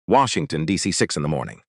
Washington, D.C., 6 in the morning.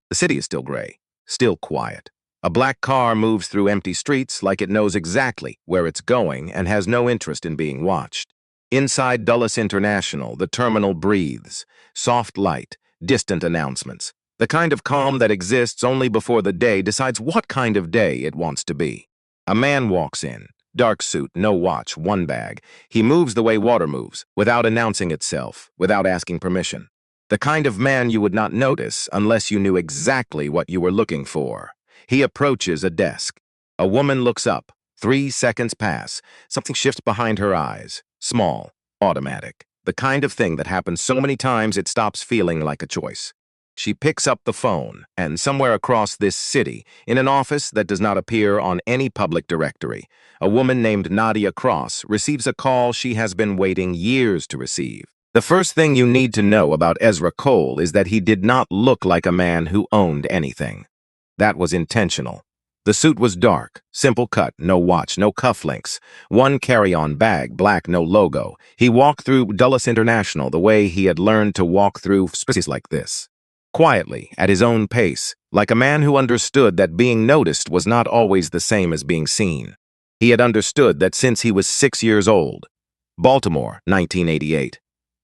The city is still gray, still quiet. A black car moves through empty streets like it knows exactly where it's going and has no interest in being watched. Inside Dulles International, the terminal breathes. Soft light, distant announcements. The kind of calm that exists only before the day decides what kind of day it wants to be. A man walks in. Dark suit, no watch, one bag. He moves the way water moves, without announcing itself, without asking permission. The kind of man you would not notice unless you knew exactly what you were looking for. He approaches a desk. A woman looks up. 3 seconds pass. Something shifts behind her eyes. Small, automatic. The kind of thing that happens so many times it stops feeling like a choice. She picks up the phone, and somewhere across this city, in an office that does not appear on any public directory, a woman named Nadia Cross receives a call she has been waiting years to receive. The first thing you need to know about Ezra Cole is that he did not look like a man who owned anything. That was intentional. The suit was dark, simple cut, no watch, no cufflinks. One carry-on bag, black, no logo. He walked through Dulles International the way he had learned to walk through spaces like this. Quietly, at his own pace, like a man who understood that being noticed was not always the same as being seen. He had understood that since he was 6 years old. Baltimore, 1988.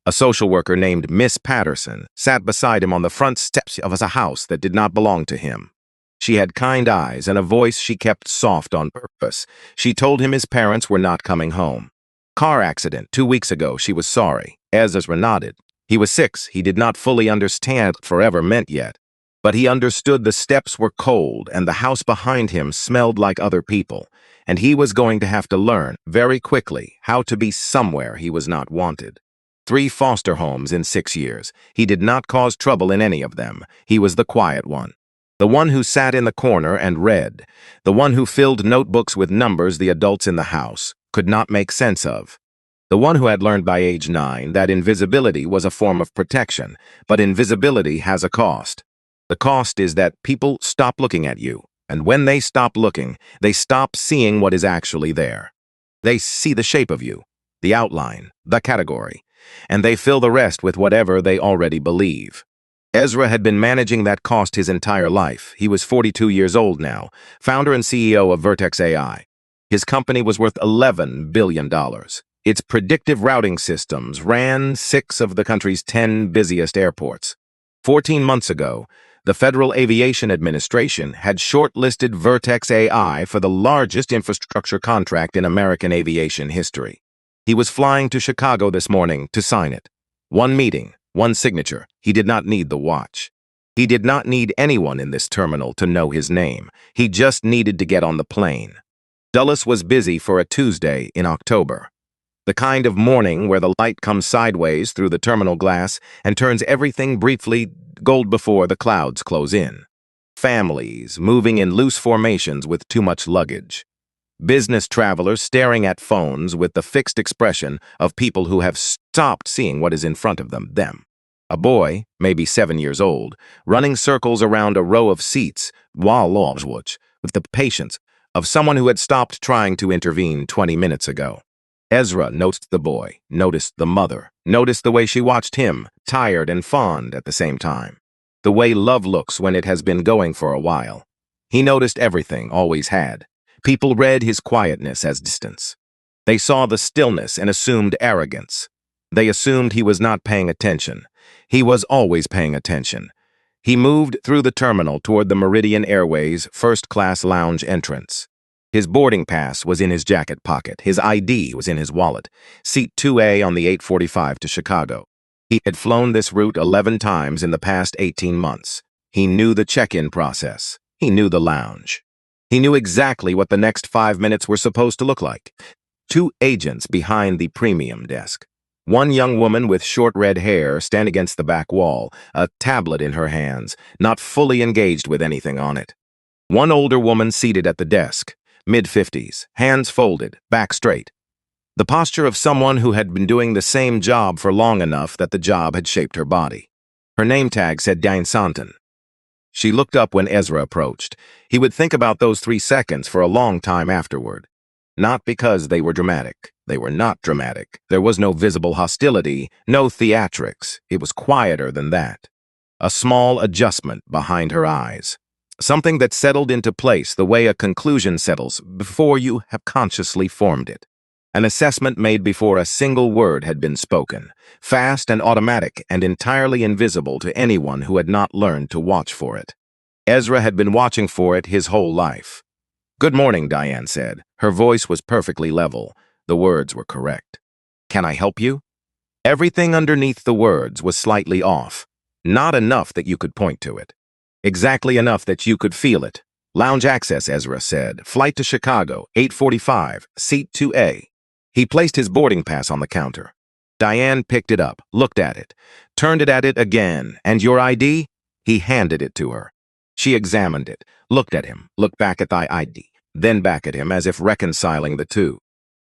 A social worker named Miss Patterson sat beside him on the front steps of a house that did not belong to him. She had kind eyes and a voice she kept soft on purpose. She told him his parents were not coming home. Car accident 2 weeks ago, she was sorry. Ezra nodded. He was 6. He did not fully understand what forever meant yet. But he understood the steps were cold and the house behind him smelled like other people. And he was going to have to learn, very quickly, how to be somewhere he was not wanted. 3 foster homes in 6 years. He did not cause trouble in any of them. He was the quiet one. The one who sat in the corner and read. The one who filled notebooks with numbers the adults in the house could not make sense of. The one who had learned by age 9 that invisibility was a form of protection, but invisibility has a cost. The cost is that people stop looking at you, and when they stop looking, they stop seeing what is actually there. They see the shape of you, the outline, the category, and they fill the rest with whatever they already believe. Ezra had been managing that cost his entire life. He was 42 years old now, founder and CEO of Vertex AI. His company was worth $11 billion. Its predictive routing systems ran 6 of the country's 10 busiest airports. 14 months ago, the Federal Aviation Administration had shortlisted Vertex AI for the largest infrastructure contract in American aviation history. He was flying to Chicago this morning to sign it. 1 meeting, 1 signature. He did not need the watch. He did not need anyone in this terminal to know his name. He just needed to get on the plane. Dulles was busy for a Tuesday in October. The kind of morning where the light comes sideways through the terminal glass and turns everything briefly gold before the clouds close in. Families moving in loose formations with too much luggage. Business travelers staring at phones with the fixed expression of people who have stopped seeing what is in front of them. A boy, maybe 7 years old, running circles around a row of seats with the patience of someone who had stopped trying to intervene 20 minutes ago. Ezra noticed the boy, noticed the mother, noticed the way she watched him, tired and fond at the same time. The way love looks when it has been going for a while. He noticed everything, always had. People read his quietness as distance. They saw the stillness and assumed arrogance. They assumed he was not paying attention. He was always paying attention. He moved through the terminal toward the Meridian Airways first-class lounge entrance. His boarding pass was in his jacket pocket. His ID was in his wallet. Seat 2A on the 845 to Chicago. He had flown this route 11 times in the past 18 months. He knew the check-in process. He knew the lounge. He knew exactly what the next 5 minutes were supposed to look like. 2 agents behind the premium desk. 1 young woman with short red hair standing against the back wall, a tablet in her hands, not fully engaged with anything on it. 1 older woman seated at the desk. Mid-50s, hands folded, back straight. The posture of someone who had been doing the same job for long enough that the job had shaped her body. Her name tag said Diane Santon. She looked up when Ezra approached. He would think about those 3 seconds for a long time afterward. Not because they were dramatic. They were not dramatic. There was no visible hostility, no theatrics. It was quieter than that. a small adjustment behind her eyes. Something that settled into place the way a conclusion settles before you have consciously formed it. An assessment made before a single word had been spoken, fast and automatic and entirely invisible to anyone who had not learned to watch for it. Ezra had been watching for it his whole life. "Good morning," Diane said. Her voice was perfectly level. The words were correct. "Can I help you?" Everything underneath the words was slightly off. Not enough that you could point to it. Exactly enough that you could feel it. "Lounge access," Ezra said. "Flight to Chicago, 8:45, seat 2A. He placed his boarding pass on the counter. Diane picked it up, looked at it, turned it at it again. "And your ID?" He handed it to her. She examined it, looked at him, looked back at the ID, then back at him as if reconciling the two.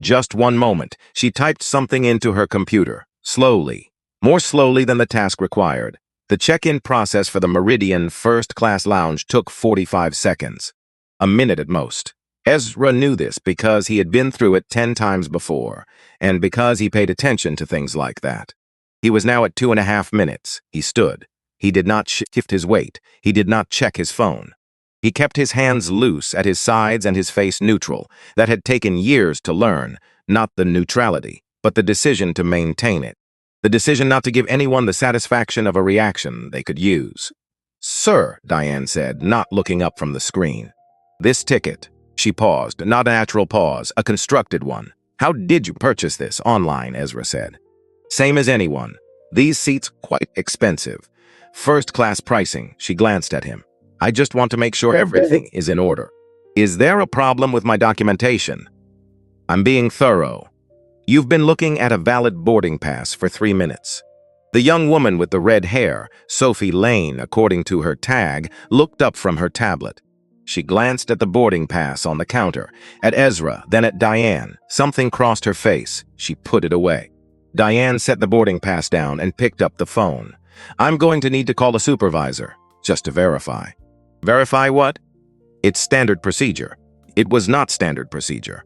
Just one moment, she typed something into her computer, slowly, more slowly than the task required. The check-in process for the Meridian first-class lounge took 45 seconds. A minute at most. Ezra knew this because he had been through it 10 times before, and because he paid attention to things like that. He was now at 2.5 minutes. He stood. He did not shift his weight. He did not check his phone. He kept his hands loose at his sides and his face neutral. That had taken years to learn, not the neutrality, but the decision to maintain it. The decision not to give anyone the satisfaction of a reaction they could use. "Sir," Diane said, not looking up from the screen. "This ticket." She paused, not a natural pause, a constructed one. "How did you purchase this?" "Online," Ezra said. "Same as anyone. These seats quite expensive. First-class pricing." She glanced at him. "I just want to make sure everything is in order." "Is there a problem with my documentation?" "I'm being thorough. You've been looking at a valid boarding pass for 3 minutes." The young woman with the red hair, Sophie Lane, according to her tag, looked up from her tablet. She glanced at the boarding pass on the counter, at Ezra, then at Diane. Something crossed her face. She put it away. Diane set the boarding pass down and picked up the phone. "I'm going to need to call a supervisor, just to verify." "Verify what?" "It's standard procedure." It was not standard procedure.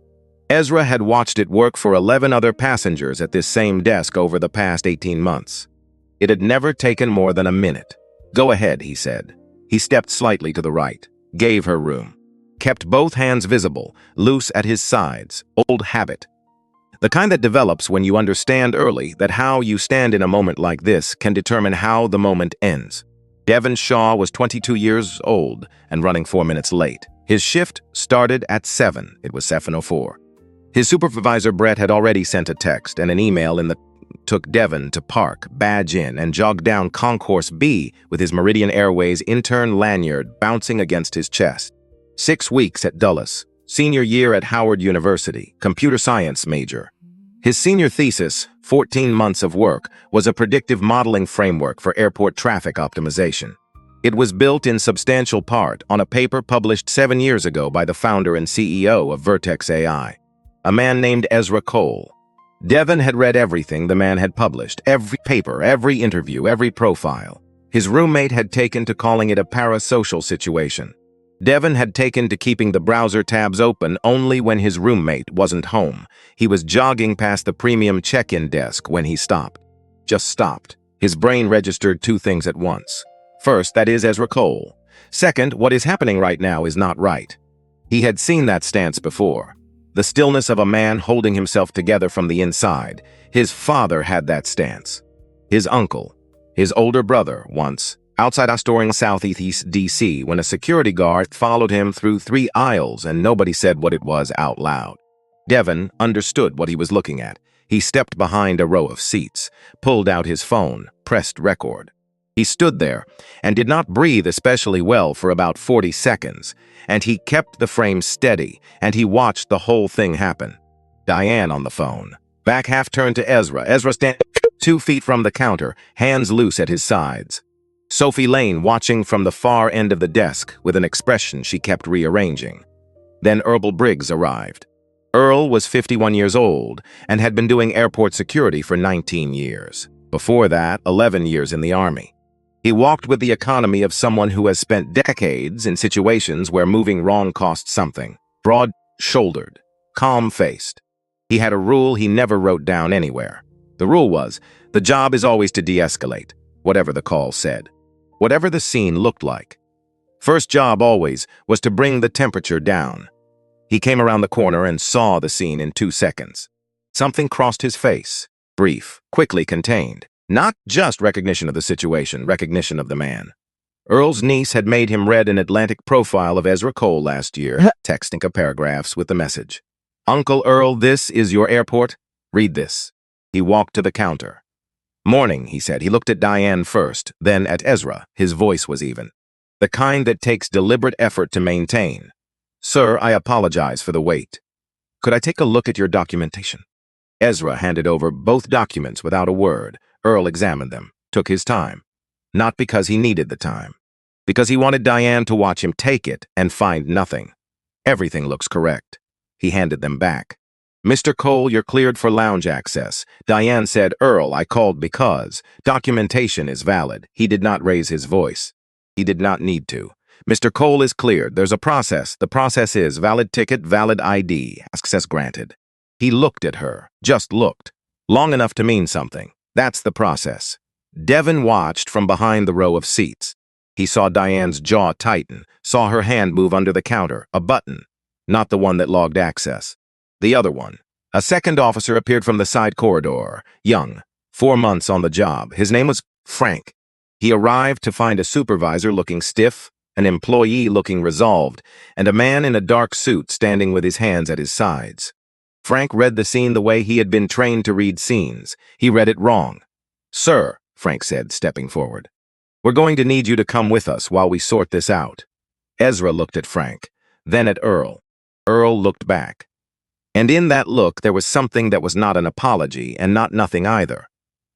Ezra had watched it work for 11 other passengers at this same desk over the past 18 months. It had never taken more than a minute. "Go ahead," he said. He stepped slightly to the right, gave her room, kept both hands visible, loose at his sides. Old habit. The kind that develops when you understand early that how you stand in a moment like this can determine how the moment ends. Devon Shaw was 22 years old and running 4 minutes late. His shift started at 7. It was 7:04. His supervisor, Brett, had already sent a text and an email in the took Devon to park, badge in, and jog down Concourse B with his Meridian Airways intern lanyard bouncing against his chest. 6 weeks at Dulles, senior year at Howard University, computer science major. His senior thesis, 14 months of work, was a predictive modeling framework for airport traffic optimization. It was built in substantial part on a paper published 7 years ago by the founder and CEO of Vertex AI, a man named Ezra Cole. Devon had read everything the man had published, every paper, every interview, every profile. His roommate had taken to calling it a parasocial situation. Devon had taken to keeping the browser tabs open only when his roommate wasn't home. He was jogging past the premium check-in desk when he stopped. Just stopped. His brain registered 2 things at once. First, that is Ezra Cole. Second, what is happening right now is not right. He had seen that stance before. The stillness of a man holding himself together from the inside. His father had that stance. His uncle, his older brother, once, outside Astoria, Southeast D.C., when a security guard followed him through 3 aisles and nobody said what it was out loud. Devon understood what he was looking at. He stepped behind a row of seats, pulled out his phone, pressed record. He stood there and did not breathe especially well for about 40 seconds, and he kept the frame steady, and he watched the whole thing happen. Diane on the phone. Back half turned to Ezra. Ezra standing 2 feet from the counter, hands loose at his sides. Sophie Lane watching from the far end of the desk with an expression she kept rearranging. Then Earl Briggs arrived. Earl was 51 years old and had been doing airport security for 19 years. Before that, 11 years in the Army. He walked with the economy of someone who has spent decades in situations where moving wrong cost something. Broad-shouldered, calm-faced. He had a rule he never wrote down anywhere. The rule was, the job is always to de-escalate, whatever the call said. whatever the scene looked like. First job always was to bring the temperature down. He came around the corner and saw the scene in 2 seconds. Something crossed his face. Brief, quickly contained. Not just recognition of the situation, recognition of the man. Earl's niece had made him read an Atlantic profile of Ezra Cole last year, texting a paragraphs with the message. "Uncle Earl, this is your airport. Read this." He walked to the counter. "Morning," he said. He looked at Diane first, then at Ezra. His voice was even. The kind that takes deliberate effort to maintain. "Sir, I apologize for the wait. Could I take a look at your documentation?" Ezra handed over both documents without a word. Earl examined them, took his time. Not because he needed the time. Because he wanted Diane to watch him take it and find nothing. "Everything looks correct." He handed them back. "Mr. Cole, you're cleared for lounge access." Diane said, "Earl, I called because documentation is valid." He did not raise his voice. He did not need to. "Mr. Cole is cleared. There's a process. The process is valid ticket, valid ID. Access granted." He looked at her, just looked. Long enough to mean something. That's the process. Devin watched from behind the row of seats. He saw Diane's jaw tighten, saw her hand move under the counter, a button. Not the one that logged access. The other one. A second officer appeared from the side corridor, young, 4 months on the job. His name was Frank. He arrived to find a supervisor looking stiff, an employee looking resolved, and a man in a dark suit standing with his hands at his sides. Frank read the scene the way he had been trained to read scenes. He read it wrong. "Sir," Frank said, stepping forward, "we're going to need you to come with us while we sort this out." Ezra looked at Frank, then at Earl. Earl looked back. And in that look there was something that was not an apology and not nothing either.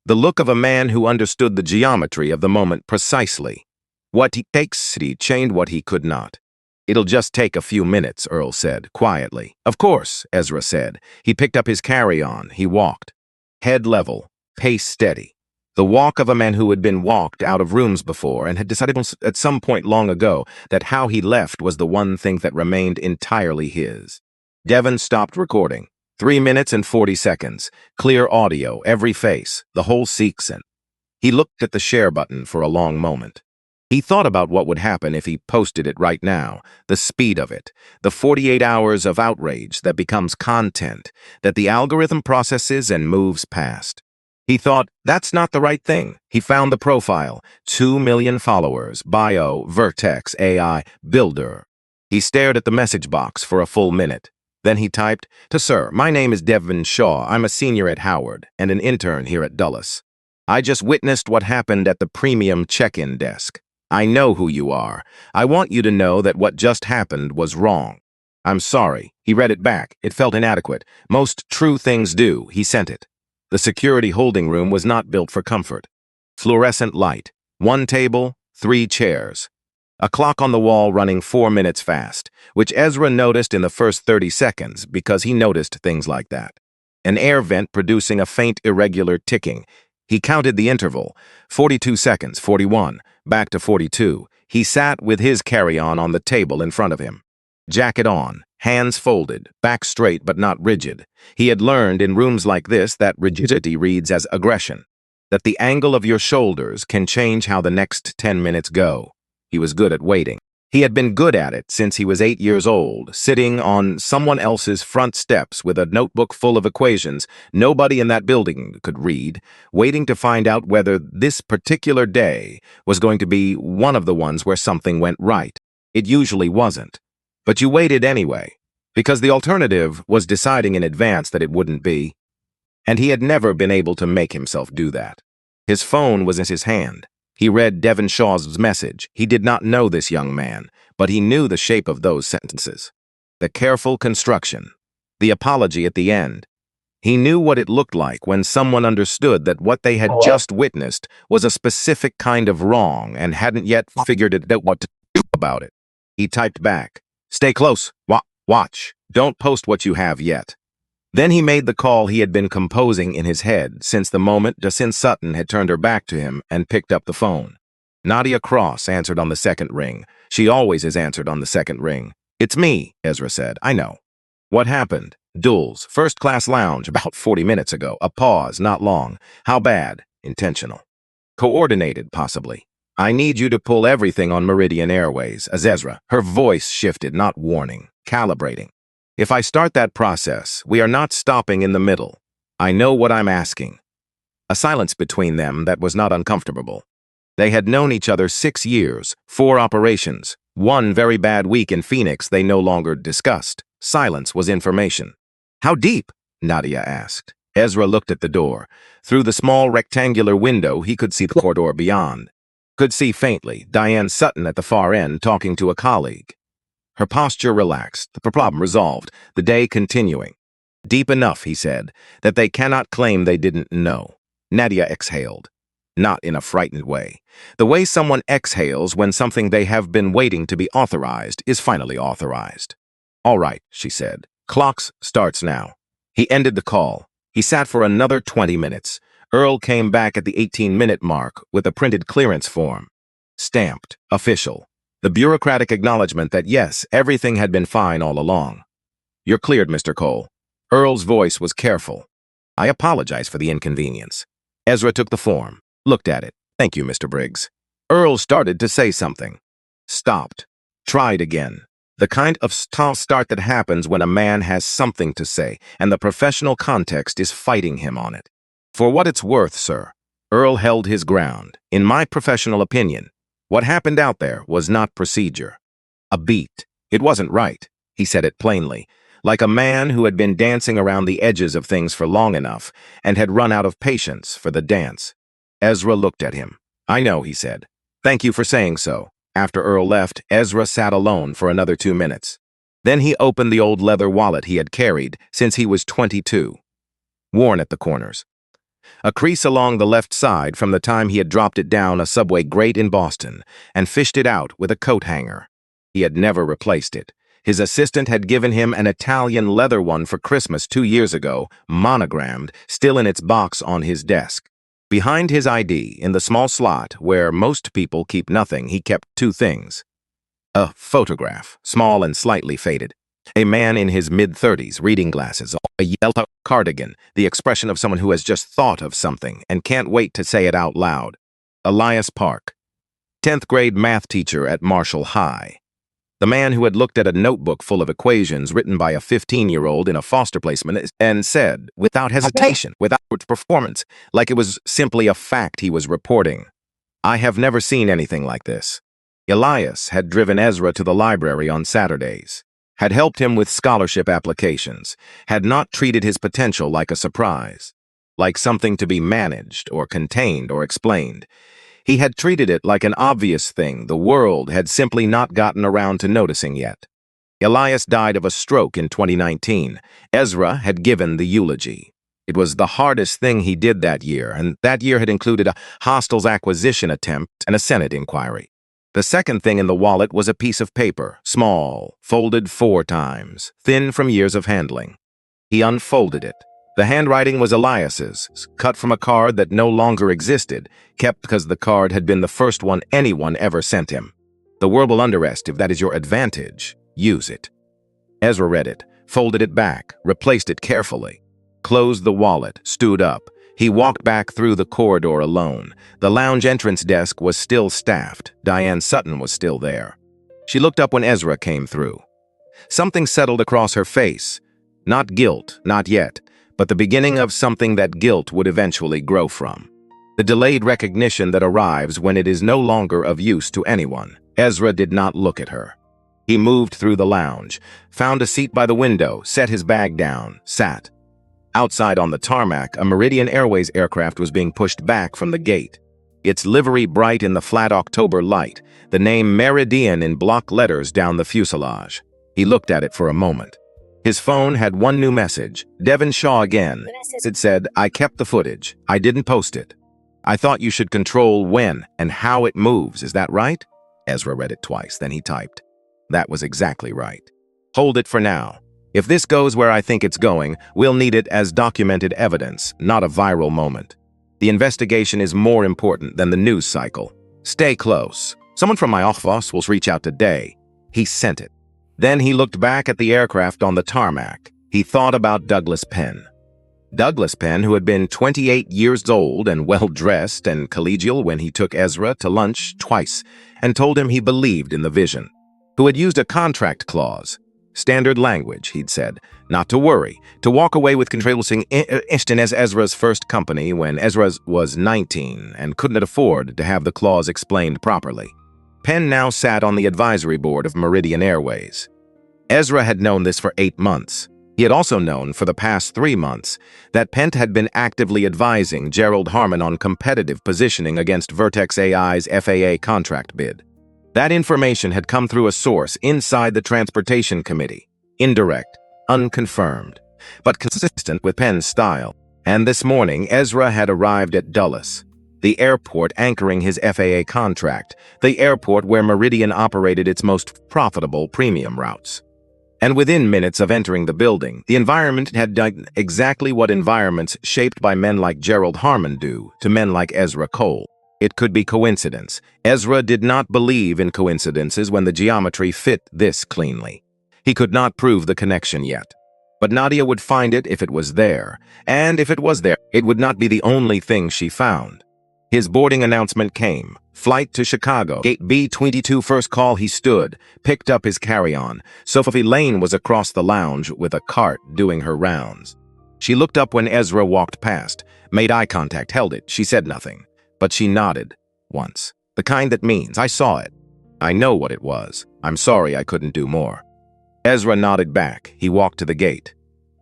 The look of a man who understood the geometry of the moment precisely. What he takes, he chained what he could not. "It'll just take a few minutes," Earl said, quietly. "Of course," Ezra said. He picked up his carry-on. He walked. Head level, pace steady. The walk of a man who had been walked out of rooms before and had decided at some point long ago that how he left was the one thing that remained entirely his. Devin stopped recording. 3 minutes and 40 seconds. Clear audio, every face, the whole sequence. He looked at the share button for a long moment. He thought about what would happen if he posted it right now, the speed of it, the 48 hours of outrage that becomes content, that the algorithm processes and moves past. He thought, that's not the right thing. He found the profile, 2 million followers, bio, Vertex, AI, builder. He stared at the message box for a full minute. Then he typed, "To Sir, my name is Devin Shaw. I'm a senior at Howard and an intern here at Dulles. I just witnessed what happened at the premium check-in desk. I know who you are. I want you to know that what just happened was wrong. I'm sorry." He read it back. It felt inadequate. Most true things do. He sent it. The security holding room was not built for comfort. Fluorescent light. 1 table, 3 chairs. A clock on the wall running 4 minutes fast, which Ezra noticed in the first 30 seconds because he noticed things like that. An air vent producing a faint, irregular ticking. He counted the interval. 42 seconds, 41, back to 42. He sat with his carry-on the table in front of him. Jacket on, hands folded, back straight but not rigid. He had learned in rooms like this that rigidity reads as aggression, that the angle of your shoulders can change how the next 10 minutes go. He was good at waiting. He had been good at it since he was 8 years old, sitting on someone else's front steps with a notebook full of equations nobody in that building could read, waiting to find out whether this particular day was going to be one of the ones where something went right. It usually wasn't. But you waited anyway, because the alternative was deciding in advance that it wouldn't be. And he had never been able to make himself do that. His phone was in his hand. He read Devin Shaw's message. He did not know this young man, but he knew the shape of those sentences. The careful construction. The apology at the end. He knew what it looked like when someone understood that what they had just witnessed was a specific kind of wrong and hadn't yet figured out what to do about it. He typed back, "Stay close. Watch. Don't post what you have yet." Then he made the call he had been composing in his head since the moment Jacinth Sutton had turned her back to him and picked up the phone. Nadia Cross answered on the second ring. She always is answered on the second ring. "It's me," Ezra said. "I know." "What happened?" "Duels. First-class lounge about 40 minutes ago. A pause, not long. How bad?" "Intentional." "Coordinated, possibly." I need you to pull everything on Meridian Airways, Ezra. Her voice shifted, not warning, calibrating. If I start that process, we are not stopping in the middle. I know what I'm asking. A silence between them that was not uncomfortable. They had known each other 6 years, 4 operations, one very bad week in Phoenix they no longer discussed. Silence was information. How deep? Nadia asked. Ezra looked at the door. Through the small rectangular window, he could see the corridor beyond. Could see faintly Diane Sutton at the far end talking to a colleague. Her posture relaxed, the problem resolved, the day continuing. Deep enough, he said, that they cannot claim they didn't know. Nadia exhaled. Not in a frightened way. The way someone exhales when something they have been waiting to be authorized is finally authorized. All right, she said. Clocks starts now. He ended the call. He sat for another 20 minutes. Earl came back at the 18-minute mark with a printed clearance form. Stamped, official. The bureaucratic acknowledgement that yes, everything had been fine all along. You're cleared, Mr. Cole. Earl's voice was careful. I apologize for the inconvenience. Ezra took the form, looked at it. Thank you, Mr. Briggs. Earl started to say something. Stopped. Tried again. The kind of start that happens when a man has something to say, and the professional context is fighting him on it. For what it's worth, sir, Earl held his ground. In my professional opinion, what happened out there was not procedure. A beat. It wasn't right. He said it plainly, like a man who had been dancing around the edges of things for long enough and had run out of patience for the dance. Ezra looked at him. I know, he said. Thank you for saying so. After Earl left, Ezra sat alone for another 2 minutes. Then he opened the old leather wallet he had carried since he was 22. Worn at the corners. A crease along the left side from the time he had dropped it down a subway grate in Boston and fished it out with a coat hanger. He had never replaced it. His assistant had given him an Italian leather one for Christmas 2 years ago, monogrammed, still in its box on his desk. Behind his ID, in the small slot where most people keep nothing, he kept 2 things. A photograph, small and slightly faded. A man in his mid-30s, reading glasses, a yellow cardigan, the expression of someone who has just thought of something and can't wait to say it out loud. Elias Park, 10th grade math teacher at Marshall High. The man who had looked at a notebook full of equations written by a 15-year-old in a foster placement and said, without hesitation, without performance, like it was simply a fact he was reporting, I have never seen anything like this. Elias had driven Ezra to the library on Saturdays, had helped him with scholarship applications, had not treated his potential like a surprise, like something to be managed or contained or explained. He had treated it like an obvious thing the world had simply not gotten around to noticing yet. Elias died of a stroke in 2019. Ezra had given the eulogy. It was the hardest thing he did that year, and that year had included a hostels acquisition attempt and a Senate inquiry. The second thing in the wallet was a piece of paper, small, folded 4 times, thin from years of handling. He unfolded it. The handwriting was Elias's, cut from a card that no longer existed, kept because the card had been the first one anyone ever sent him. The world will underest if that is your advantage. Use it. Ezra read it, folded it back, replaced it carefully, closed the wallet, stood up. He walked back through the corridor alone. The lounge entrance desk was still staffed. Diane Sutton was still there. She looked up when Ezra came through. Something settled across her face. Not guilt, not yet, but the beginning of something that guilt would eventually grow from. The delayed recognition that arrives when it is no longer of use to anyone. Ezra did not look at her. He moved through the lounge, found a seat by the window, set his bag down, sat. Outside on the tarmac, a Meridian Airways aircraft was being pushed back from the gate. Its livery bright in the flat October light, the name Meridian in block letters down the fuselage. He looked at it for a moment. His phone had one new message. Devon Shaw again. It said, I kept the footage. I didn't post it. I thought you should control when and how it moves. Is that right? Ezra read it twice, then he typed. That was exactly right. Hold it for now. If this goes where I think it's going, we'll need it as documented evidence, not a viral moment. The investigation is more important than the news cycle. Stay close. Someone from my office will reach out today. He sent it. Then he looked back at the aircraft on the tarmac. He thought about Douglas Penn. Douglas Penn, who had been 28 years old and well-dressed and collegial when he took Ezra to lunch twice and told him he believed in the vision, who had used a contract clause, standard language, he'd said, not to worry, to walk away with controlling as Ezra's first company when Ezra was 19 and couldn't afford to have the clause explained properly. Penn now sat on the advisory board of Meridian Airways. Ezra had known this for 8 months. He had also known for the past 3 months that Penn had been actively advising Gerald Harmon on competitive positioning against Vertex AI's FAA contract bid. That information had come through a source inside the Transportation Committee, indirect, unconfirmed, but consistent with Penn's style. And this morning, Ezra had arrived at Dulles, the airport anchoring his FAA contract, the airport where Meridian operated its most profitable premium routes. And within minutes of entering the building, the environment had done exactly what environments shaped by men like Gerald Harmon do to men like Ezra Cole. It could be coincidence. Ezra did not believe in coincidences when the geometry fit this cleanly. He could not prove the connection yet. But Nadia would find it if it was there, and if it was there, it would not be the only thing she found. His boarding announcement came. Flight to Chicago. Gate B22 first call. He stood, picked up his carry-on. Sophie Lane was across the lounge with a cart doing her rounds. She looked up when Ezra walked past, made eye contact, held it. She said nothing, but she nodded once. The kind that means, I saw it. I know what it was. I'm sorry I couldn't do more. Ezra nodded back. He walked to the gate.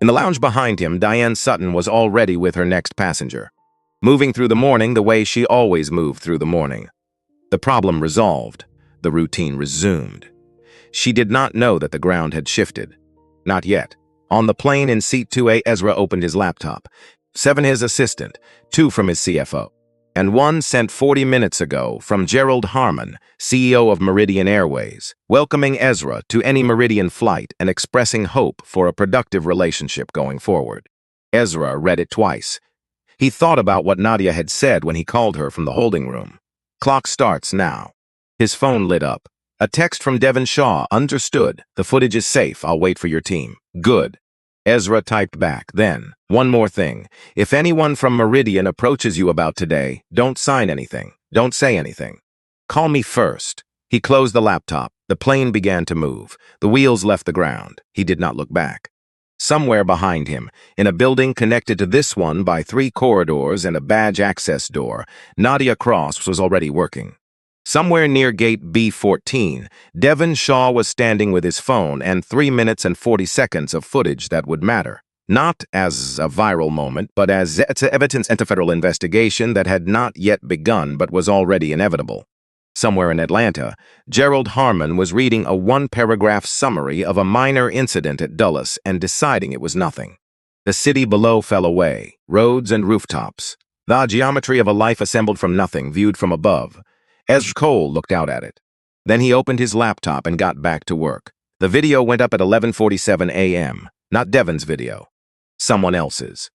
In the lounge behind him, Diane Sutton was already with her next passenger, moving through the morning the way she always moved through the morning. The problem resolved, the routine resumed. She did not know that the ground had shifted. Not yet. On the plane in seat 2A, Ezra opened his laptop. 7 his assistant, 2 from his CFO, and 1 sent 40 minutes ago from Gerald Harmon, CEO of Meridian Airways, welcoming Ezra to any Meridian flight and expressing hope for a productive relationship going forward. Ezra read it twice. He thought about what Nadia had said when he called her from the holding room. Clock starts now. His phone lit up. A text from Devon Shaw. Understood. The footage is safe. I'll wait for your team. Good. Ezra typed back. Then, one more thing. If anyone from Meridian approaches you about today, don't sign anything. Don't say anything. Call me first. He closed the laptop. The plane began to move. The wheels left the ground. He did not look back. Somewhere behind him, in a building connected to this one by 3 corridors and a badge access door, Nadia Cross was already working. Somewhere near gate B14, Devon Shaw was standing with his phone and 3 minutes and 40 seconds of footage that would matter. Not as a viral moment, but as evidence in a federal investigation that had not yet begun but was already inevitable. Somewhere in Atlanta, Gerald Harmon was reading a 1-paragraph summary of a minor incident at Dulles and deciding it was nothing. The city below fell away, roads and rooftops. The geometry of a life assembled from nothing, viewed from above. Ezra Cole looked out at it. Then he opened his laptop and got back to work. The video went up at 11:47 a.m. Not Devon's video. Someone else's.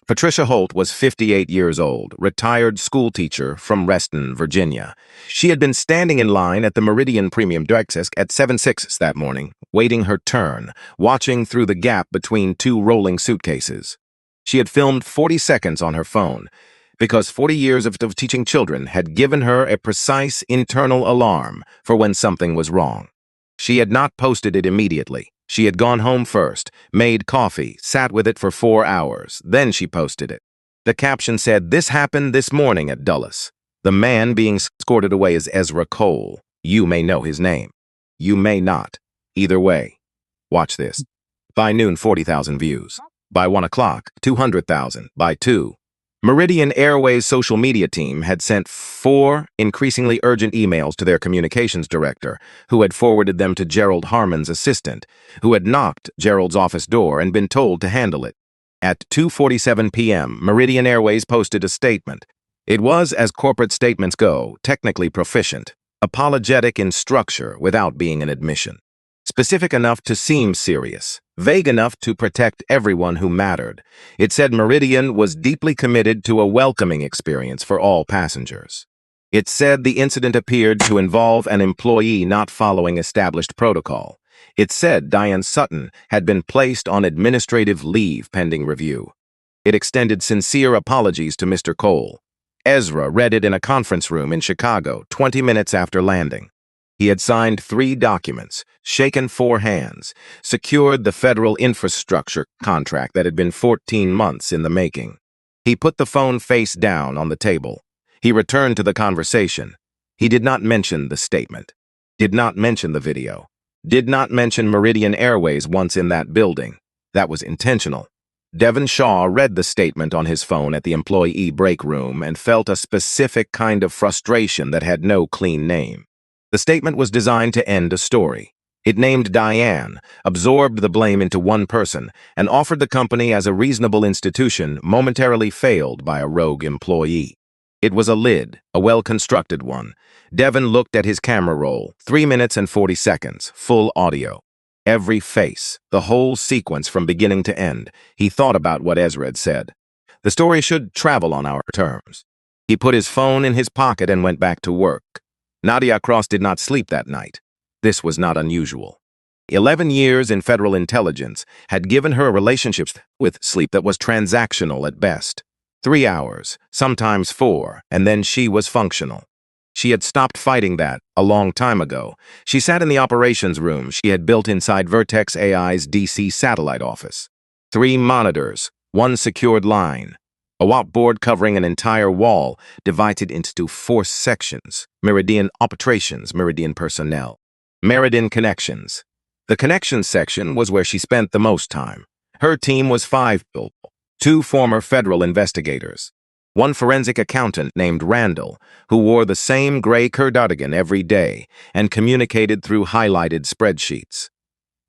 Patricia Holt was 58 years old, retired schoolteacher from Reston, Virginia. She had been standing in line at the Meridian Premium Desk at 7-6 that morning, waiting her turn, watching through the gap between 2 rolling suitcases. She had filmed 40 seconds on her phone, because 40 years of teaching children had given her a precise internal alarm for when something was wrong. She had not posted it immediately. She had gone home first, made coffee, sat with it for 4 hours. Then she posted it. The caption said, "This happened this morning at Dulles. The man being escorted away is Ezra Cole. You may know his name. You may not. Either way. Watch this." By noon, 40,000 views. By 1 o'clock, 200,000. By 2. Meridian Airways' social media team had sent 4 increasingly urgent emails to their communications director, who had forwarded them to Gerald Harmon's assistant, who had knocked Gerald's office door and been told to handle it. At 2:47 p.m., Meridian Airways posted a statement. It was, as corporate statements go, technically proficient, apologetic in structure without being an admission, specific enough to seem serious, vague enough to protect everyone who mattered. It said Meridian was deeply committed to a welcoming experience for all passengers. It said the incident appeared to involve an employee not following established protocol. It said Diane Sutton had been placed on administrative leave pending review. It extended sincere apologies to Mr. Cole. Ezra read it in a conference room in Chicago 20 minutes after landing. He had signed 3 documents, shaken 4 hands, secured the federal infrastructure contract that had been 14 months in the making. He put the phone face down on the table. He returned to the conversation. He did not mention the statement, did not mention the video, did not mention Meridian Airways once in that building. That was intentional. Devon Shaw read the statement on his phone at the employee break room and felt a specific kind of frustration that had no clean name. The statement was designed to end a story. It named Diane, absorbed the blame into one person, and offered the company as a reasonable institution momentarily failed by a rogue employee. It was a lid, a well-constructed one. Devon looked at his camera roll, 3 minutes and 40 seconds, full audio. Every face, the whole sequence from beginning to end. He thought about what Ezra had said. The story should travel on our terms. He put his phone in his pocket and went back to work. Nadia Cross did not sleep that night. This was not unusual. 11 years in federal intelligence had given her relationships with sleep that was transactional at best. 3 hours, sometimes 4, and then she was functional. She had stopped fighting that a long time ago. She sat in the operations room she had built inside Vertex AI's DC satellite office. 3 monitors, 1 secured line. A whiteboard covering an entire wall, divided into 4 sections: Meridian operations, Meridian personnel, Meridian connections. The connections section was where she spent the most time. Her team was 5 people, 2 former federal investigators, 1 forensic accountant named Randall, who wore the same gray cardigan every day and communicated through highlighted spreadsheets,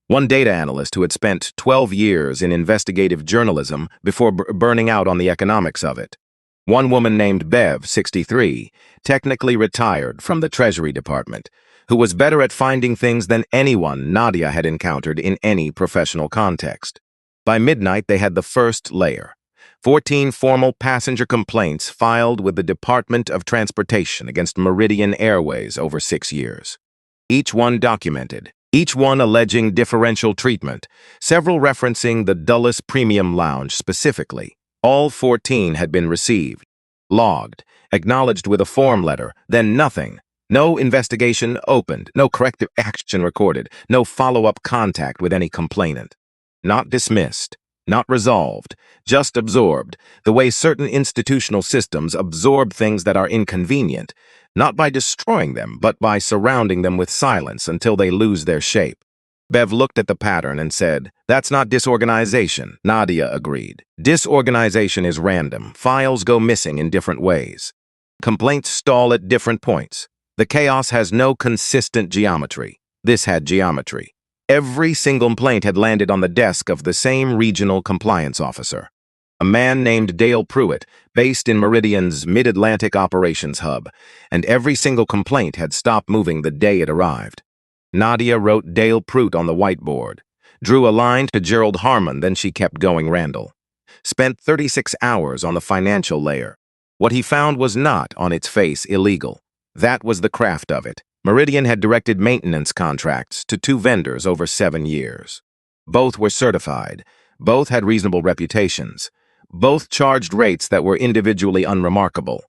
1 data analyst who had spent 12 years in investigative journalism before burning out on the economics of it, 1 woman named Bev, 63, technically retired from the Treasury Department, who was better at finding things than anyone Nadia had encountered in any professional context. By midnight, they had the first layer: 14 formal passenger complaints filed with the Department of Transportation against Meridian Airways over 6 years. Each one documented. Each one alleging differential treatment, several referencing the Dulles Premium Lounge specifically. All 14 had been received, logged, acknowledged with a form letter, then nothing. No investigation opened, no corrective action recorded, no follow-up contact with any complainant. Not dismissed, not resolved, just absorbed, the way certain institutional systems absorb things that are inconvenient, not by destroying them, but by surrounding them with silence until they lose their shape. Bev looked at the pattern and said, "That's not disorganization." Nadia agreed. Disorganization is random. Files go missing in different ways. Complaints stall at different points. The chaos has no consistent geometry. This had geometry. Every single complaint had landed on the desk of the same regional compliance officer, a man named Dale Pruitt, based in Meridian's Mid-Atlantic Operations Hub, and every single complaint had stopped moving the day it arrived. Nadia wrote Dale Pruitt on the whiteboard, drew a line to Gerald Harmon, then she kept going Randall. Spent 36 hours on the financial layer. What he found was not, on its face, illegal. That was the craft of it. Meridian had directed maintenance contracts to 2 vendors over 7 years. Both were certified. Both had reasonable reputations. Both charged rates that were individually unremarkable.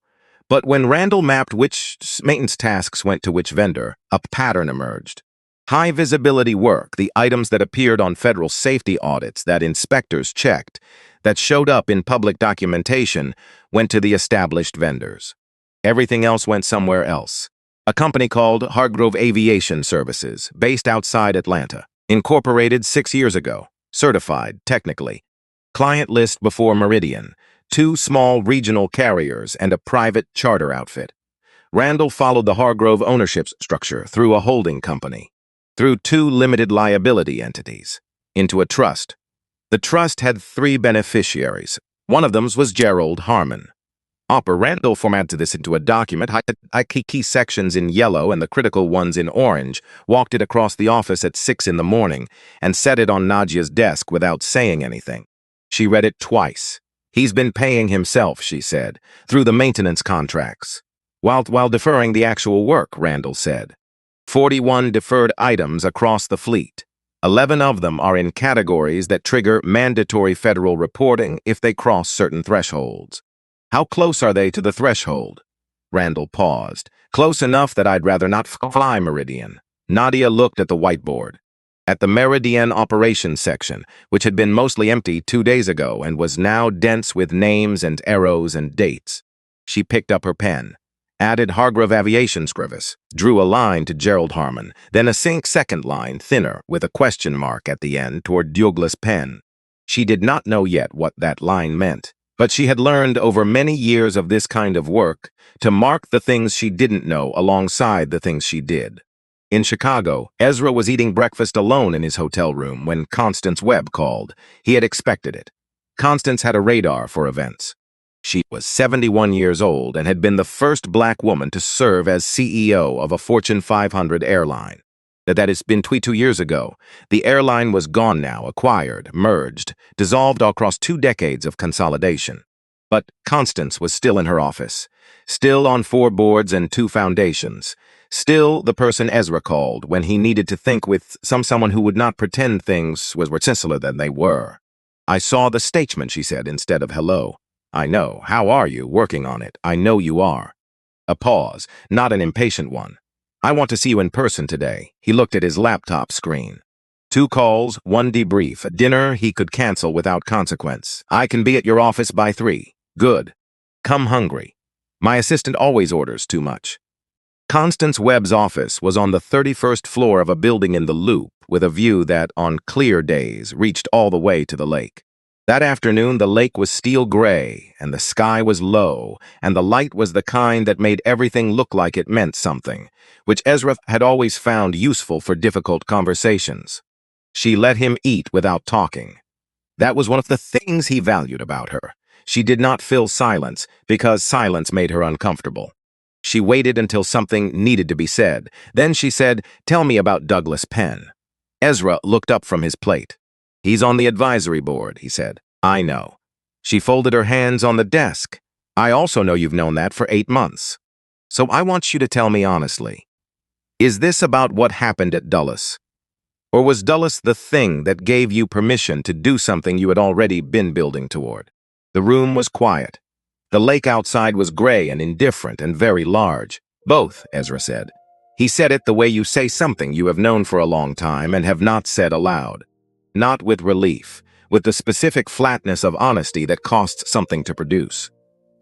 But when Randall mapped which maintenance tasks went to which vendor, a pattern emerged. High-visibility work, the items that appeared on federal safety audits that inspectors checked, that showed up in public documentation, went to the established vendors. Everything else went somewhere else. A company called Hargrove Aviation Services, based outside Atlanta, incorporated 6 years ago, certified, technically. Client list before Meridian, 2 small regional carriers and a private charter outfit. Randall followed the Hargrove ownership structure through a holding company, through 2 limited liability entities, into a trust. The trust had 3 beneficiaries. One of them was Gerald Harmon. Randall formatted this into a document, highlighted key sections in yellow and the critical ones in orange, walked it across the office at 6 in the morning, and set it on Nadia's desk without saying anything. She read it twice. "He's been paying himself," she said, "through the maintenance contracts, while deferring the actual work," Randall said. 41 deferred items across the fleet. 11 of them are in categories that trigger mandatory federal reporting if they cross certain thresholds. How close are they to the threshold? Randall paused. Close enough that I'd rather not fly Meridian. Nadia looked at the whiteboard. At the Meridian operations section, which had been mostly empty 2 days ago and was now dense with names and arrows and dates. She picked up her pen, added Hargrave Aviation Scrivis, drew a line to Gerald Harmon, then a second line, thinner, with a question mark at the end toward Douglas Penn. She did not know yet what that line meant, but she had learned over many years of this kind of work to mark the things she didn't know alongside the things she did. In Chicago, Ezra was eating breakfast alone in his hotel room when Constance Webb called. He had expected it. Constance had a radar for events. She was 71 years old and had been the first black woman to serve as CEO of a Fortune 500 airline. That has been 22 years ago. The airline was gone now, acquired, merged, dissolved across 2 decades of consolidation. But Constance was still in her office, still on 4 boards and 2 foundations, still the person Ezra called when he needed to think with someone who would not pretend things were simpler than they were. I saw the statement, she said, instead of hello. I know. How are you? Working on it. I know you are. A pause, not an impatient one. I want to see you in person today. He looked at his laptop screen. 2 calls, 1 debrief, a dinner he could cancel without consequence. I can be at your office by 3. Good. Come hungry. My assistant always orders too much. Constance Webb's office was on the 31st floor of a building in the Loop with a view that, on clear days, reached all the way to the lake. That afternoon, the lake was steel gray, and the sky was low, and the light was the kind that made everything look like it meant something, which Ezra had always found useful for difficult conversations. She let him eat without talking. That was one of the things he valued about her. She did not fill silence, because silence made her uncomfortable. She waited until something needed to be said. Then she said, "Tell me about Douglas Penn." Ezra looked up from his plate. "He's on the advisory board," he said. "I know." She folded her hands on the desk. "I also know you've known that for 8 months. So I want you to tell me honestly. Is this about what happened at Dulles? Or was Dulles the thing that gave you permission to do something you had already been building toward?" The room was quiet. The lake outside was gray and indifferent and very large. "Both," Ezra said. He said it the way you say something you have known for a long time and have not said aloud. Not with relief, with the specific flatness of honesty that costs something to produce.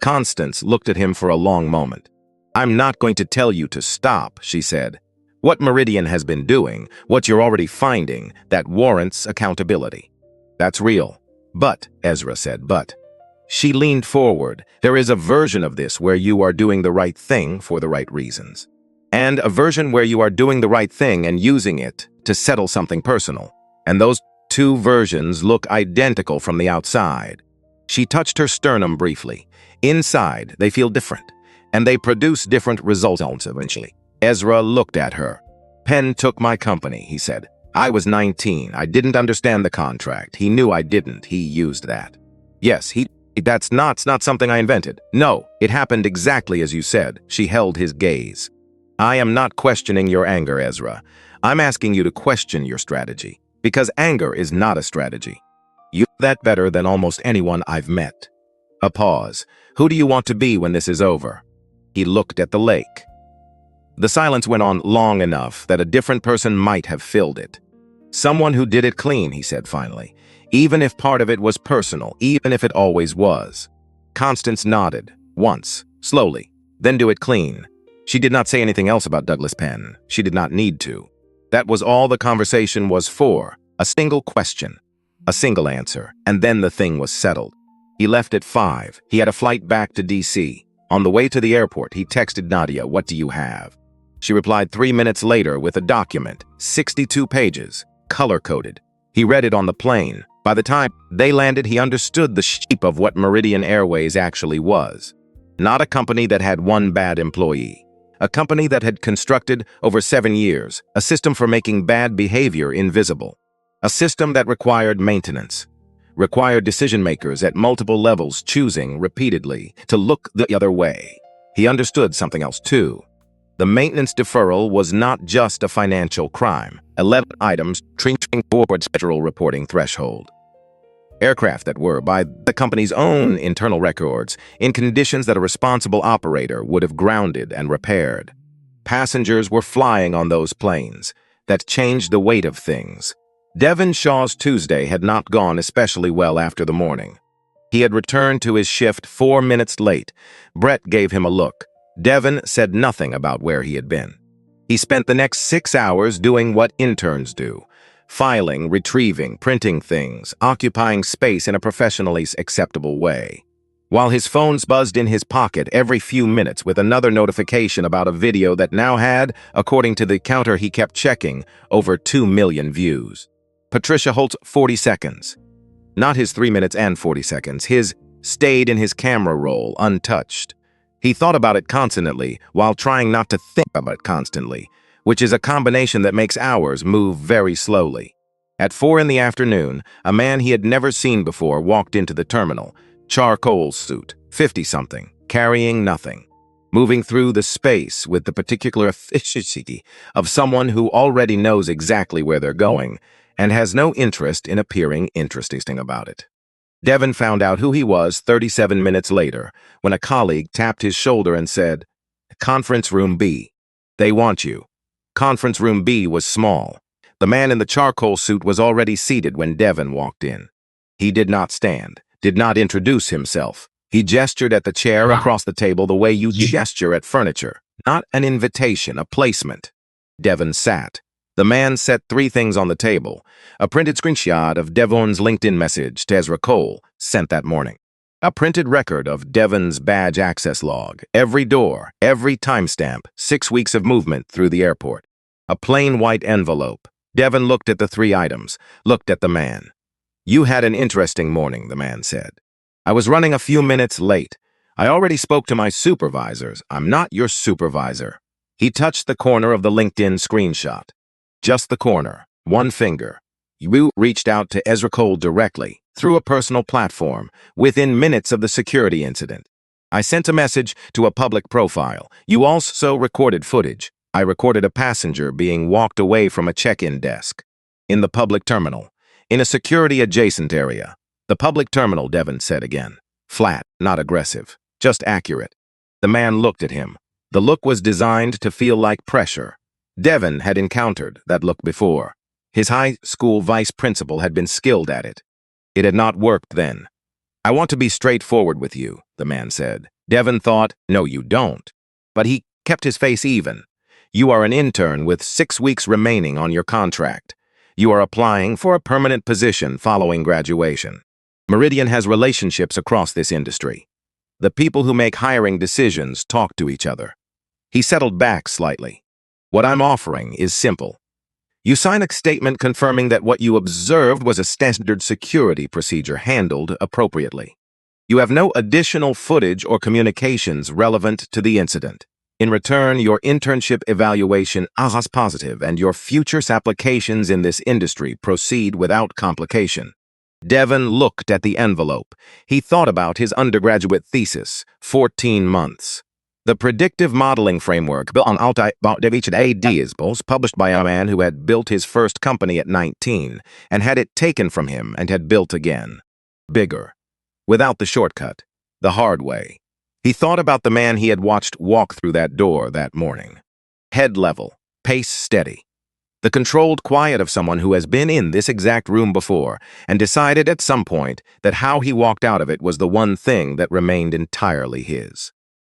Constance looked at him for a long moment. "I'm not going to tell you to stop," she said. "What Meridian has been doing, what you're already finding, that warrants accountability. That's real." "But," Ezra said, "but." She leaned forward. "There is a version of this where you are doing the right thing for the right reasons. And a version where you are doing the right thing and using it to settle something personal. And those 2 versions look identical from the outside." She touched her sternum briefly. "Inside, they feel different, and they produce different results eventually." Ezra looked at her. "Penn took my company," he said. "I was 19. I didn't understand the contract. He knew I didn't. He used that." "Yes, that's not something I invented. No, it happened exactly as you said." She held his gaze. "I am not questioning your anger, Ezra. I'm asking you to question your strategy. Because anger is not a strategy. You know that better than almost anyone I've met." A pause. "Who do you want to be when this is over?" He looked at the lake. The silence went on long enough that a different person might have filled it. "Someone who did it clean," he said finally. "Even if part of it was personal, even if it always was." Constance nodded, once, slowly, then do it clean. She did not say anything else about Douglas Penn. She did not need to. That was all the conversation was for, a single question, a single answer, and then the thing was settled. He left at 5. He had a flight back to D.C. On the way to the airport, he texted Nadia, "What do you have?" She replied 3 minutes later with a document, 62 pages, color-coded. He read it on the plane. By the time they landed, he understood the shape of what Meridian Airways actually was. Not a company that had one bad employee. A company that had constructed, over 7 years, a system for making bad behavior invisible. A system that required maintenance. Required decision-makers at multiple levels choosing, repeatedly, to look the other way. He understood something else, too. The maintenance deferral was not just a financial crime. 11 items trending towards federal reporting threshold. Aircraft that were, by the company's own internal records, in conditions that a responsible operator would have grounded and repaired. Passengers were flying on those planes. That changed the weight of things. Devon Shaw's Tuesday had not gone especially well after the morning. He had returned to his shift 4 minutes late. Brett gave him a look. Devon said nothing about where he had been. He spent the next 6 hours doing what interns do. Filing, retrieving, printing things, occupying space in a professionally acceptable way. While his phones buzzed in his pocket every few minutes with another notification about a video that now had, according to the counter he kept checking, over 2 million views. Patricia Holt's 40 seconds. Not his 3 minutes and 40 seconds. His stayed in his camera roll, untouched. He thought about it constantly, while trying not to think about it constantly, which is a combination that makes hours move very slowly. At 4 in the afternoon, a man he had never seen before walked into the terminal, charcoal suit, 50-something, carrying nothing, moving through the space with the particular efficiency of someone who already knows exactly where they're going and has no interest in appearing interesting about it. Devon found out who he was 37 minutes later, when a colleague tapped his shoulder and said, "Conference Room B. They want you." Conference Room B was small. The man in the charcoal suit was already seated when Devon walked in. He did not stand, did not introduce himself. He gestured at the chair across the table the way you gesture at furniture. Not an invitation, a placement. Devon sat. The man set 3 things on the table. A printed screenshot of Devon's LinkedIn message to Ezra Cole, sent that morning. A printed record of Devon's badge access log, every door, every timestamp, 6 weeks of movement through the airport. A plain white envelope. Devon looked at the 3 items, looked at the man. "You had an interesting morning," the man said. "I was running a few minutes late. I already spoke to my supervisors. I'm not your supervisor." He touched the corner of the LinkedIn screenshot. Just the corner, 1 finger. You reached out to Ezra Cole directly, through a personal platform, within minutes of the security incident. I sent a message to a public profile. You also recorded footage. I recorded a passenger being walked away from a check-in desk. In the public terminal. In a security-adjacent area. The public terminal, Devon said again. Flat, not aggressive, just accurate. The man looked at him. The look was designed to feel like pressure. Devon had encountered that look before. His high school vice principal had been skilled at it. It had not worked then. "I want to be straightforward with you," the man said. Devon thought, "No, you don't." But he kept his face even. "You are an intern with 6 weeks remaining on your contract. You are applying for a permanent position following graduation. Meridian has relationships across this industry. The people who make hiring decisions talk to each other." He settled back slightly. "What I'm offering is simple. You sign a statement confirming that what you observed was a standard security procedure handled appropriately. You have no additional footage or communications relevant to the incident. In return, your internship evaluation is positive and your future applications in this industry proceed without complication." Devon looked at the envelope. He thought about his undergraduate thesis, 14 months. The predictive modeling framework built on AD published by a man who had built his first company at 19 and had it taken from him and had built again. Bigger. Without the shortcut. The hard way. He thought about the man he had watched walk through that door that morning. Head level. Pace steady. The controlled quiet of someone who has been in this exact room before and decided at some point that how he walked out of it was the one thing that remained entirely his.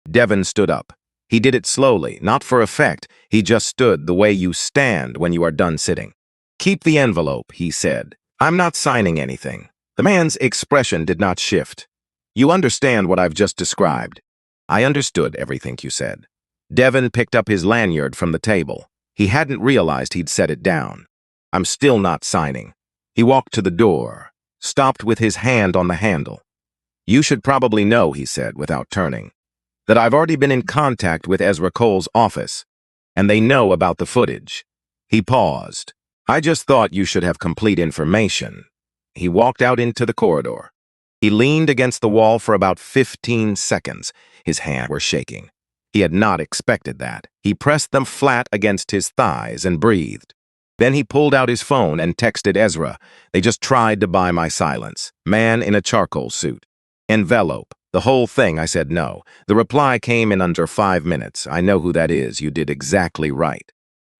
Devon stood up. He did it slowly, not for effect. He just stood the way you stand when you are done sitting. "Keep the envelope," he said. "I'm not signing anything." The man's expression did not shift. "You understand what I've just described." "I understood everything you said." Devon picked up his lanyard from the table. He hadn't realized he'd set it down. "I'm still not signing." He walked to the door, stopped with his hand on the handle. "You should probably know," he said without turning, "that I've already been in contact with Ezra Cole's office, and they know about the footage." He paused. "I just thought you should have complete information." He walked out into the corridor. He leaned against the wall for about 15 seconds. His hands were shaking. He had not expected that. He pressed them flat against his thighs and breathed. Then he pulled out his phone and texted Ezra. They just tried to buy my silence. Man in a charcoal suit. Envelope. The whole thing, I said no. The reply came in under 5 minutes. I know who that is. You did exactly right.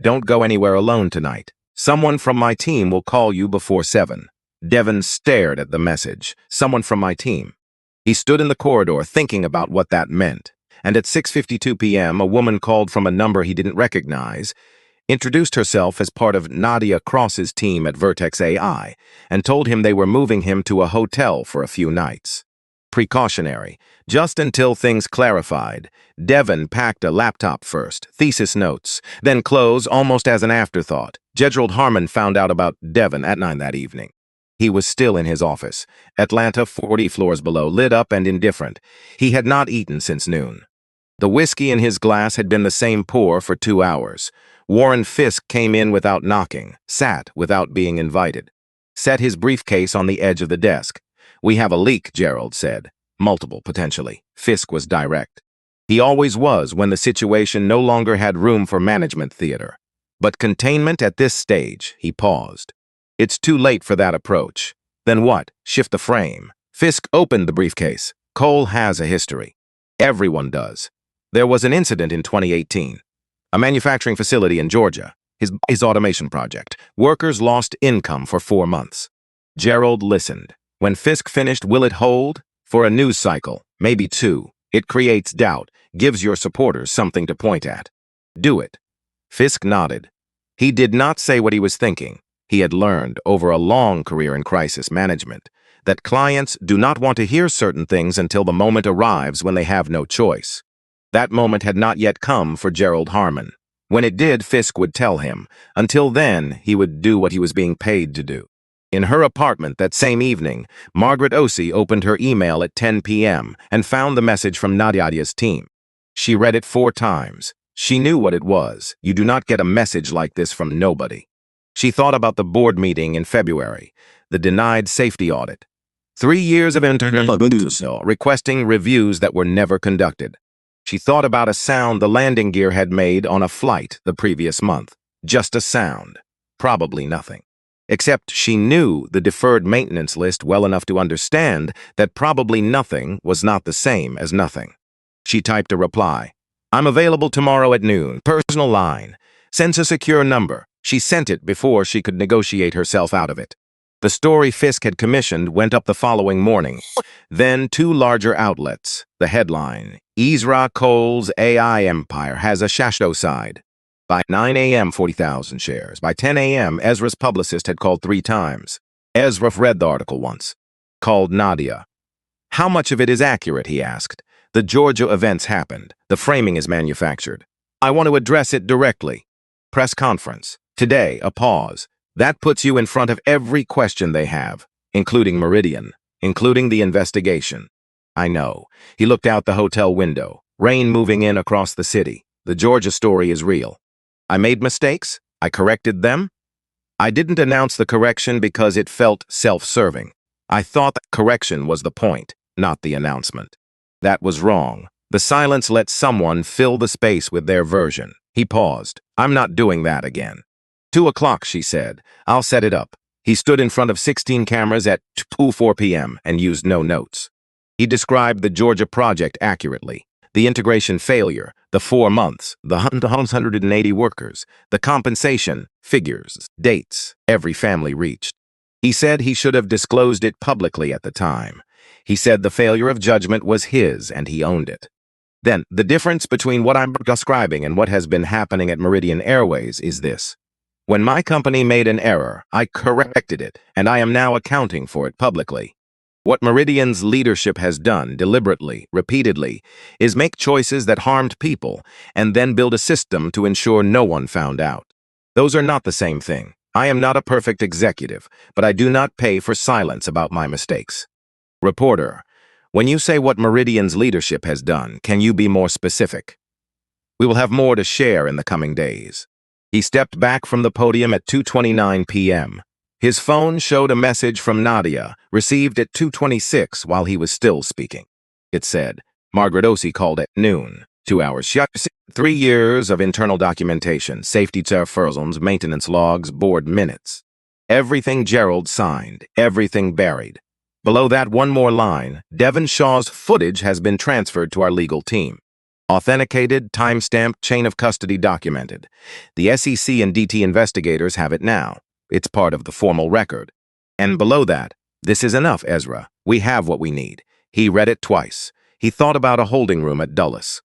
Don't go anywhere alone tonight. Someone from my team will call you before 7. Devon stared at the message. Someone from my team. He stood in the corridor thinking about what that meant. And at 6:52 p.m., a woman called from a number he didn't recognize, introduced herself as part of Nadia Cross's team at Vertex AI, and told him they were moving him to a hotel for a few nights. Precautionary. Just until things clarified, Devon packed a laptop first, thesis notes, then clothes almost as an afterthought. Gerald Harmon found out about Devon at 9 that evening. He was still in his office, Atlanta 40 floors below, lit up and indifferent. He had not eaten since noon. The whiskey in his glass had been the same pour for 2 hours. Warren Fisk came in without knocking, sat without being invited, set his briefcase on the edge of the desk. We have a leak, Gerald said. Multiple, potentially. Fisk was direct. He always was when the situation no longer had room for management theater. But containment at this stage, he paused. It's too late for that approach. Then what? Shift the frame. Fisk opened the briefcase. Cole has a history. Everyone does. There was an incident in 2018. A manufacturing facility in Georgia. His automation project. Workers lost income for 4 months. Gerald listened. When Fisk finished, will it hold? For a news cycle, maybe 2. It creates doubt, gives your supporters something to point at. Do it. Fisk nodded. He did not say what he was thinking. He had learned, over a long career in crisis management, that clients do not want to hear certain things until the moment arrives when they have no choice. That moment had not yet come for Gerald Harmon. When it did, Fisk would tell him. Until then, he would do what he was being paid to do. In her apartment that same evening, Margaret Osei opened her email at 10 p.m. and found the message from Nadia's team. She read it 4 times. She knew what it was. You do not get a message like this from nobody. She thought about the board meeting in February, the denied safety audit. 3 years of internal requesting reviews that were never conducted. She thought about a sound the landing gear had made on a flight the previous month. Just a sound. Probably nothing. Except she knew the deferred maintenance list well enough to understand that probably nothing was not the same as nothing. She typed a reply. I'm available tomorrow at noon. Personal line. Sends a secure number. She sent it before she could negotiate herself out of it. The story Fisk had commissioned went up the following morning. Then 2 larger outlets. The headline, Ezra Cole's AI empire has a shadow side. By 9 a.m., 40,000 shares. By 10 a.m., Ezra's publicist had called 3 times. Ezra read the article once. Called Nadia. How much of it is accurate, he asked. The Georgia events happened. The framing is manufactured. I want to address it directly. Press conference. Today, a pause. That puts you in front of every question they have, including Meridian, including the investigation. I know. He looked out the hotel window. Rain moving in across the city. The Georgia story is real. I made mistakes. I corrected them. I didn't announce the correction because it felt self-serving. I thought that correction was the point, not the announcement. That was wrong. The silence let someone fill the space with their version. He paused. I'm not doing that again. 2 o'clock, she said. I'll set it up. He stood in front of 16 cameras at 2:04 p.m. and used no notes. He described the Georgia project accurately. The integration failure, the 4 months, the 180 workers, the compensation, figures, dates, every family reached. He said he should have disclosed it publicly at the time. He said the failure of judgment was his and he owned it. Then, the difference between what I'm describing and what has been happening at Meridian Airways is this. When my company made an error, I corrected it, and I am now accounting for it publicly. What Meridian's leadership has done, deliberately, repeatedly, is make choices that harmed people, and then build a system to ensure no one found out. Those are not the same thing. I am not a perfect executive, but I do not pay for silence about my mistakes. Reporter, when you say what Meridian's leadership has done, can you be more specific? We will have more to share in the coming days. He stepped back from the podium at 2:29 p.m. His phone showed a message from Nadia, received at 2:26 while he was still speaking. It said, Margaret Osei called at noon. 2 hours. 3 years of internal documentation, safety referrals, maintenance logs, board minutes. Everything Gerald signed, everything buried. Below that, one more line. Devon Shaw's footage has been transferred to our legal team. Authenticated, time-stamped, chain of custody documented. The SEC and DT investigators have it now. It's part of the formal record. And below that, this is enough, Ezra. We have what we need. He read it twice. He thought about a holding room at Dulles.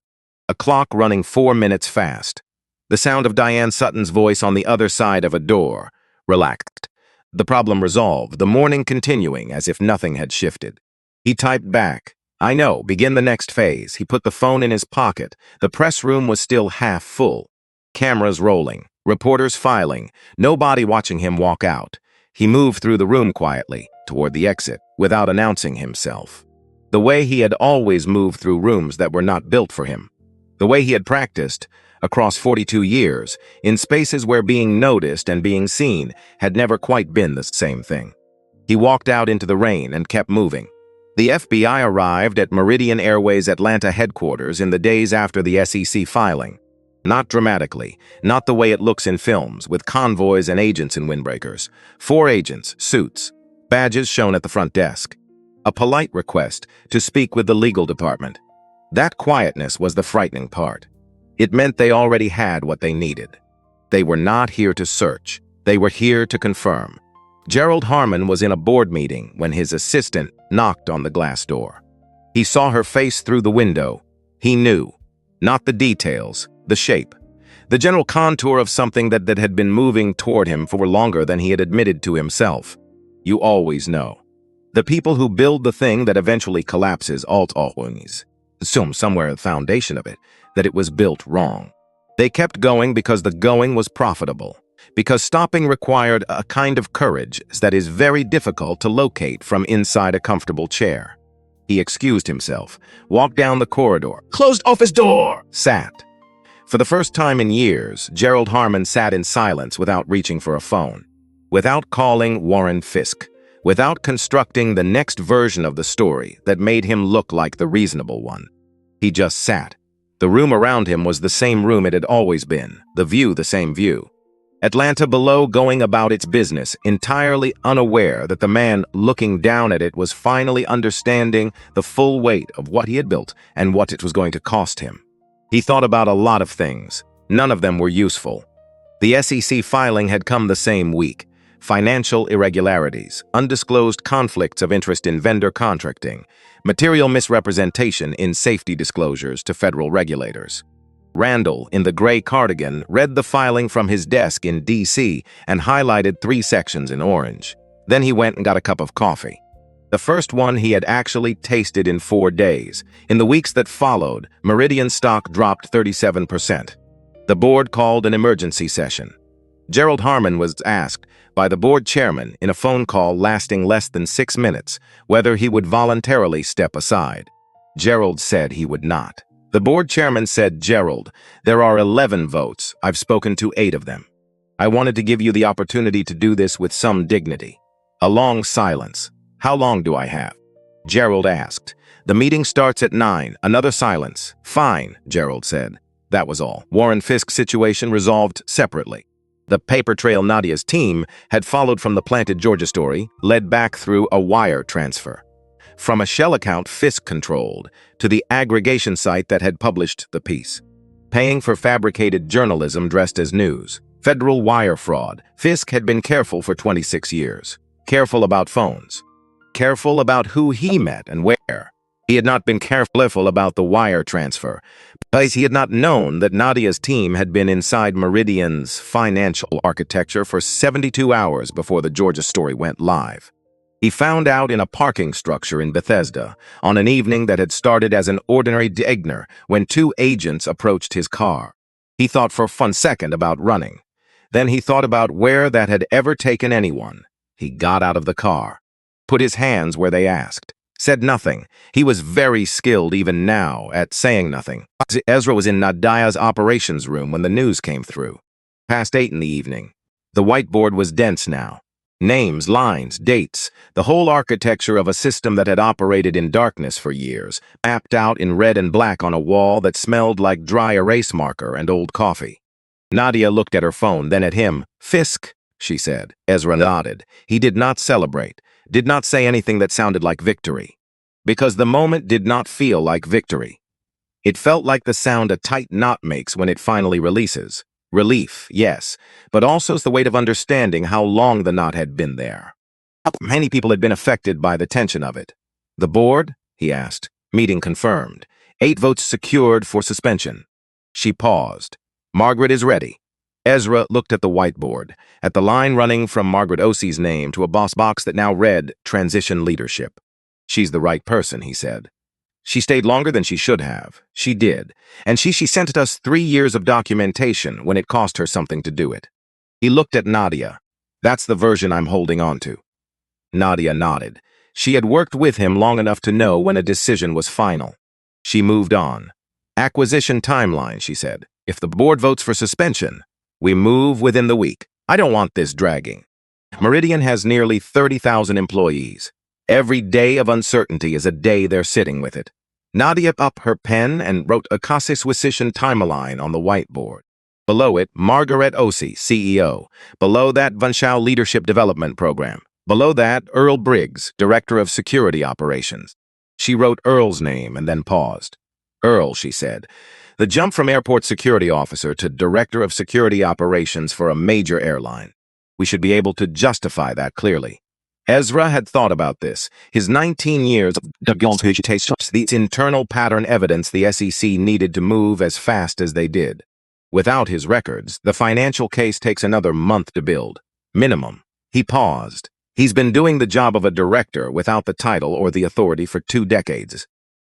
A clock running 4 minutes fast. The sound of Diane Sutton's voice on the other side of a door. Relaxed. The problem resolved, the morning continuing as if nothing had shifted. He typed back, "I know, begin the next phase." He put the phone in his pocket. The press room was still half full. Cameras rolling, reporters filing, nobody watching him walk out. He moved through the room quietly, toward the exit, without announcing himself. The way he had always moved through rooms that were not built for him. The way he had practiced, across 42 years, in spaces where being noticed and being seen had never quite been the same thing. He walked out into the rain and kept moving. The FBI arrived at Meridian Airways Atlanta headquarters in the days after the SEC filing. Not dramatically, not the way it looks in films, with convoys and agents in windbreakers. 4 agents, suits, badges shown at the front desk. A polite request to speak with the legal department. That quietness was the frightening part. It meant they already had what they needed. They were not here to search. They were here to confirm. Gerald Harmon was in a board meeting when his assistant knocked on the glass door. He saw her face through the window. He knew. Not the details, the shape. The general contour of something that had been moving toward him for longer than he had admitted to himself. You always know. The people who build the thing that eventually collapses always assume somewhere the foundation of it, that it was built wrong. They kept going because the going was profitable, because stopping required a kind of courage that is very difficult to locate from inside a comfortable chair. He excused himself, walked down the corridor, closed office door, sat. For the first time in years, Gerald Harmon sat in silence without reaching for a phone, without calling Warren Fisk, without constructing the next version of the story that made him look like the reasonable one. He just sat. The room around him was the same room it had always been, the view the same view. Atlanta below going about its business, entirely unaware that the man looking down at it was finally understanding the full weight of what he had built and what it was going to cost him. He thought about a lot of things. None of them were useful. The SEC filing had come the same week. Financial irregularities, undisclosed conflicts of interest in vendor contracting, material misrepresentation in safety disclosures to federal regulators. Randall, in the gray cardigan, read the filing from his desk in D.C. and highlighted 3 sections in orange. Then he went and got a cup of coffee. The first one he had actually tasted in 4 days. In the weeks that followed, Meridian stock dropped 37%. The board called an emergency session. Gerald Harmon was asked by the board chairman in a phone call lasting less than 6 minutes whether he would voluntarily step aside. Gerald said he would not. The board chairman said, "Gerald, there are 11 votes. I've spoken to 8 of them. I wanted to give you the opportunity to do this with some dignity." A long silence. "How long do I have?" Gerald asked. "The meeting starts at 9. Another silence. "Fine," Gerald said. That was all. Warren Fisk's situation resolved separately. The paper trail Nadia's team had followed from the planted Georgia story, led back through a wire transfer. From a shell account Fisk controlled to the aggregation site that had published the piece. Paying for fabricated journalism dressed as news. Federal wire fraud. Fisk had been careful for 26 years. Careful about phones. Careful about who he met and where. He had not been careful about the wire transfer, because he had not known that Nadia's team had been inside Meridian's financial architecture for 72 hours before the Georgia story went live. He found out in a parking structure in Bethesda on an evening that had started as an ordinary diner when 2 agents approached his car. He thought for 1 second about running. Then he thought about where that had ever taken anyone. He got out of the car, put his hands where they asked. Said nothing. He was very skilled even now at saying nothing. Ezra was in Nadia's operations room when the news came through. Past 8 in the evening. The whiteboard was dense now. Names, lines, dates, the whole architecture of a system that had operated in darkness for years, mapped out in red and black on a wall that smelled like dry erase marker and old coffee. Nadia looked at her phone, then at him. "Fisk," she said. Ezra nodded. He did not celebrate, did not say anything that sounded like victory. Because the moment did not feel like victory. It felt like the sound a tight knot makes when it finally releases. Relief, yes, but also the weight of understanding how long the knot had been there. Many people had been affected by the tension of it. "The board?" he asked. "Meeting confirmed. 8 votes secured for suspension." She paused. "Margaret is ready." Ezra looked at the whiteboard, at the line running from Margaret Osie's name to a box that now read Transition Leadership. "She's the right person," he said. "She stayed longer than she should have. She did. And she sent us 3 years of documentation when it cost her something to do it." He looked at Nadia. "That's the version I'm holding on to." Nadia nodded. She had worked with him long enough to know when a decision was final. She moved on. "Acquisition timeline," she said. "If the board votes for suspension, we move within the week. I don't want this dragging." Meridian has nearly 30,000 employees. Every day of uncertainty is a day they're sitting with it. Nadia up her pen and wrote a acquisition timeline on the whiteboard. Below it, Margaret Osie, CEO. Below that, Vanshao Leadership Development Program. Below that, Earl Briggs, Director of Security Operations. She wrote Earl's name and then paused. "Earl," she said. "The jump from Airport Security Officer to Director of Security Operations for a major airline. We should be able to justify that clearly." Ezra had thought about this. His 19 years of the internal pattern evidence the SEC needed to move as fast as they did. Without his records, the financial case takes another month to build. Minimum. He paused. He's been doing the job of a director without the title or the authority for 2 decades.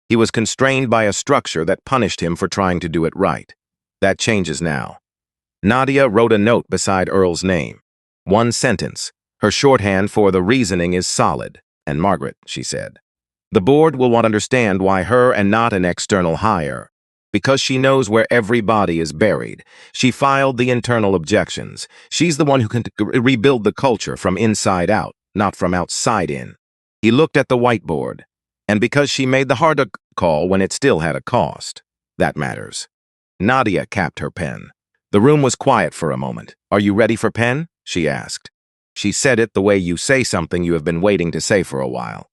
He was constrained by a structure that punished him for trying to do it right. That changes now. Nadia wrote a note beside Earl's name. 1 sentence. Her shorthand for the reasoning is solid. "And Margaret," she said. "The board will want to understand why her and not an external hire. Because she knows where every body is buried. She filed the internal objections. She's the one who can rebuild the culture from inside out, not from outside in." He looked at the whiteboard. "And because she made the hard call when it still had a cost. That matters." Nadia capped her pen. The room was quiet for a moment. "Are you ready for pen?" she asked. She said it the way you say something you have been waiting to say for a while.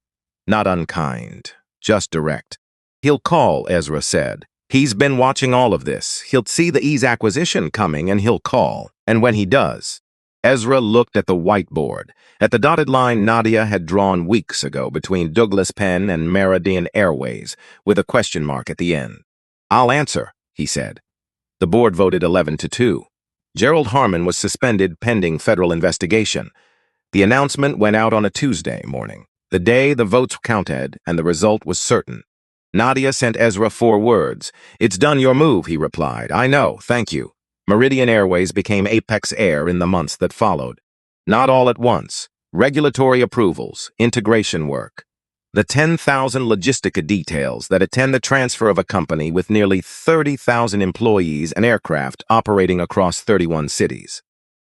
Not unkind, just direct. "He'll call," Ezra said. "He's been watching all of this. He'll see the ease acquisition coming and he'll call. And when he does..." Ezra looked at the whiteboard, at the dotted line Nadia had drawn weeks ago between Douglas Penn and Meridian Airways, with a question mark at the end. "I'll answer," he said. The board voted 11-2. Gerald Harmon was suspended pending federal investigation. The announcement went out on a Tuesday morning, the day the votes counted, and the result was certain. Nadia sent Ezra 4 words. "It's done, your move," he replied. "I know, thank you." Meridian Airways became Apex Air in the months that followed. Not all at once. Regulatory approvals, integration work. The 10,000 logistica details that attend the transfer of a company with nearly 30,000 employees and aircraft operating across 31 cities.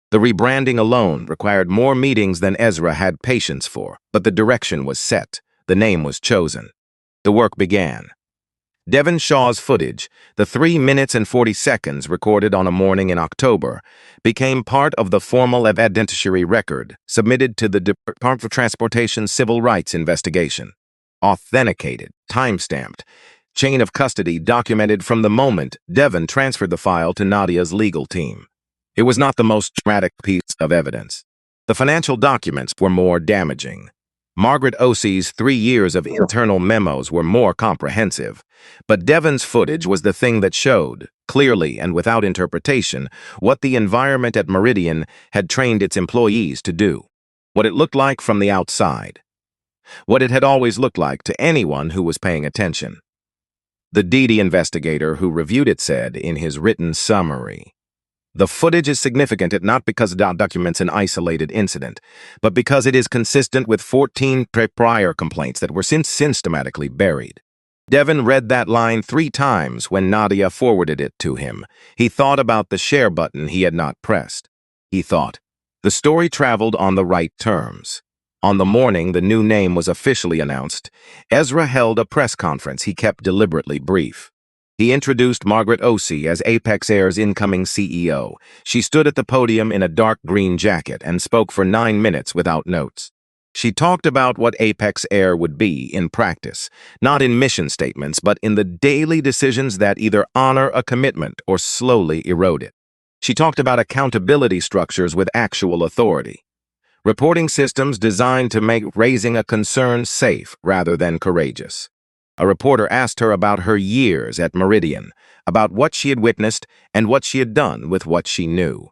The rebranding alone required more meetings than Ezra had patience for, but the direction was set. The name was chosen. The work began. Devon Shaw's footage, the 3 minutes and 40 seconds recorded on a morning in October, became part of the formal evidentiary record submitted to the Department of Transportation's Civil Rights investigation. Authenticated, time-stamped, chain of custody documented from the moment Devon transferred the file to Nadia's legal team. It was not the most dramatic piece of evidence. The financial documents were more damaging. Margaret Osie's 3 years of internal memos were more comprehensive, but Devon's footage was the thing that showed, clearly and without interpretation, what the environment at Meridian had trained its employees to do, what it looked like from the outside, what it had always looked like to anyone who was paying attention. The DD investigator who reviewed it said in his written summary, "The footage is significant not because it documents an isolated incident, but because it is consistent with 14 prior complaints that were since systematically buried." Devon read that line 3 times when Nadia forwarded it to him. He thought about the share button he had not pressed. He thought, The story traveled on the right terms. On the morning the new name was officially announced, Ezra held a press conference he kept deliberately brief. He introduced Margaret Osei as Apex Air's incoming CEO. She stood at the podium in a dark green jacket and spoke for 9 minutes without notes. She talked about what Apex Air would be in practice, not in mission statements, but in the daily decisions that either honor a commitment or slowly erode it. She talked about accountability structures with actual authority, reporting systems designed to make raising a concern safe rather than courageous. A reporter asked her about her years at Meridian, about what she had witnessed and what she had done with what she knew.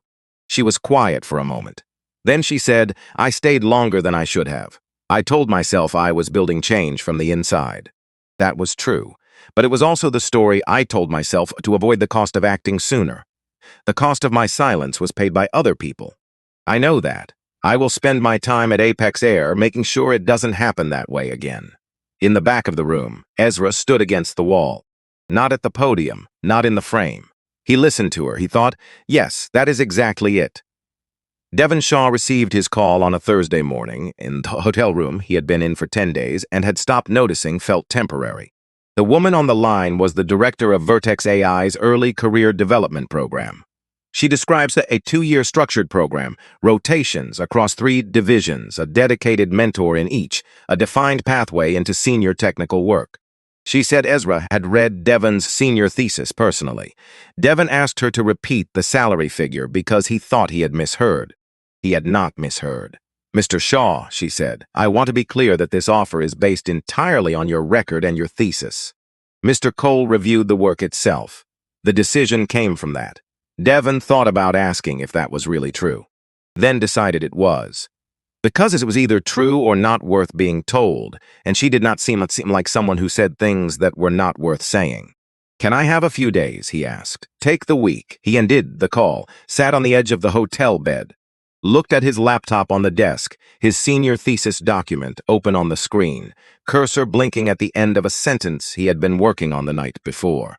She was quiet for a moment. Then she said, "I stayed longer than I should have. I told myself I was building change from the inside." That was true, but it was also the story I told myself to avoid the cost of acting sooner. The cost of my silence was paid by other people. I know that. I will spend my time at Apex Air making sure it doesn't happen that way again. In the back of the room, Ezra stood against the wall. Not at the podium, not in the frame. He listened to her. He thought, yes, that is exactly it. Devon Shaw received his call on a Thursday morning in the hotel room he had been in for 10 days and had stopped noticing felt temporary. The woman on the line was the director of Vertex AI's early career development program. She describes a 2-year structured program, rotations across 3 divisions, a dedicated mentor in each, a defined pathway into senior technical work. She said Ezra had read Devon's senior thesis personally. Devon asked her to repeat the salary figure because he thought he had misheard. He had not misheard. "Mr. Shaw," she said, "I want to be clear that this offer is based entirely on your record and your thesis." Mr. Cole reviewed the work itself. The decision came from that. Devon thought about asking if that was really true, then decided it was. Because it was either true or not worth being told, and she did not seem like someone who said things that were not worth saying. "Can I have a few days?" he asked. "Take the week." He ended the call, sat on the edge of the hotel bed, looked at his laptop on the desk, his senior thesis document open on the screen, cursor blinking at the end of a sentence he had been working on the night before.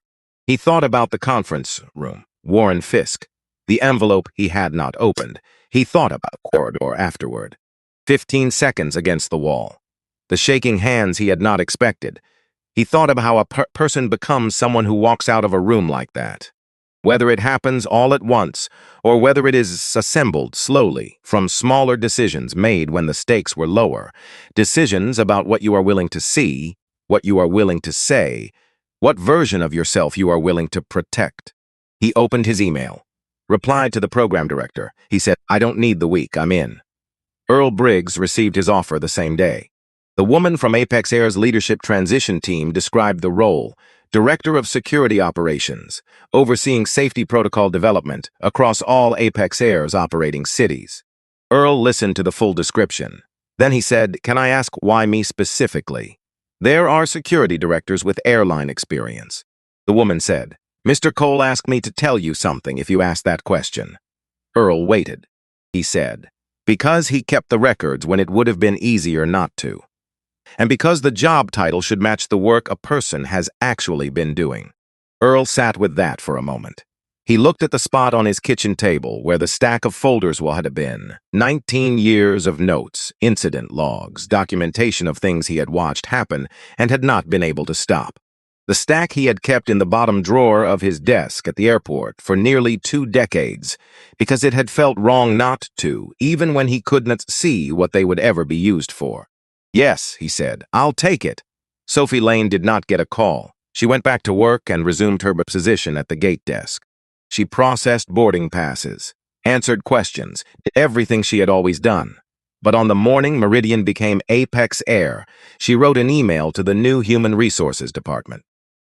He thought about the conference room, Warren Fisk, the envelope he had not opened. He thought about the corridor afterward. 15 seconds against the wall. The shaking hands he had not expected. He thought of how a person becomes someone who walks out of a room like that. Whether it happens all at once, or whether it is assembled slowly from smaller decisions made when the stakes were lower, decisions about what you are willing to see, what you are willing to say, what version of yourself you are willing to protect. He opened his email, replied to the program director. He said, "I don't need the week, I'm in." Earl Briggs received his offer the same day. The woman from Apex Air's leadership transition team described the role: Director of Security Operations, overseeing safety protocol development across all Apex Air's operating cities. Earl listened to the full description. Then he said, "Can I ask why me specifically?" "There are security directors with airline experience." The woman said, "Mr. Cole asked me to tell you something if you asked that question." Earl waited. He said, "Because he kept the records when it would have been easier not to. And because the job title should match the work a person has actually been doing." Earl sat with that for a moment. He looked at the spot on his kitchen table where the stack of folders had been. 19 years of notes, incident logs, documentation of things he had watched happen and had not been able to stop. The stack he had kept in the bottom drawer of his desk at the airport for nearly 2 decades, because it had felt wrong not to, even when he could not see what they would ever be used for. "Yes," he said, "I'll take it." Sophie Lane did not get a call. She went back to work and resumed her position at the gate desk. She processed boarding passes, answered questions, did everything she had always done. But on the morning Meridian became Apex Air, she wrote an email to the new Human Resources Department.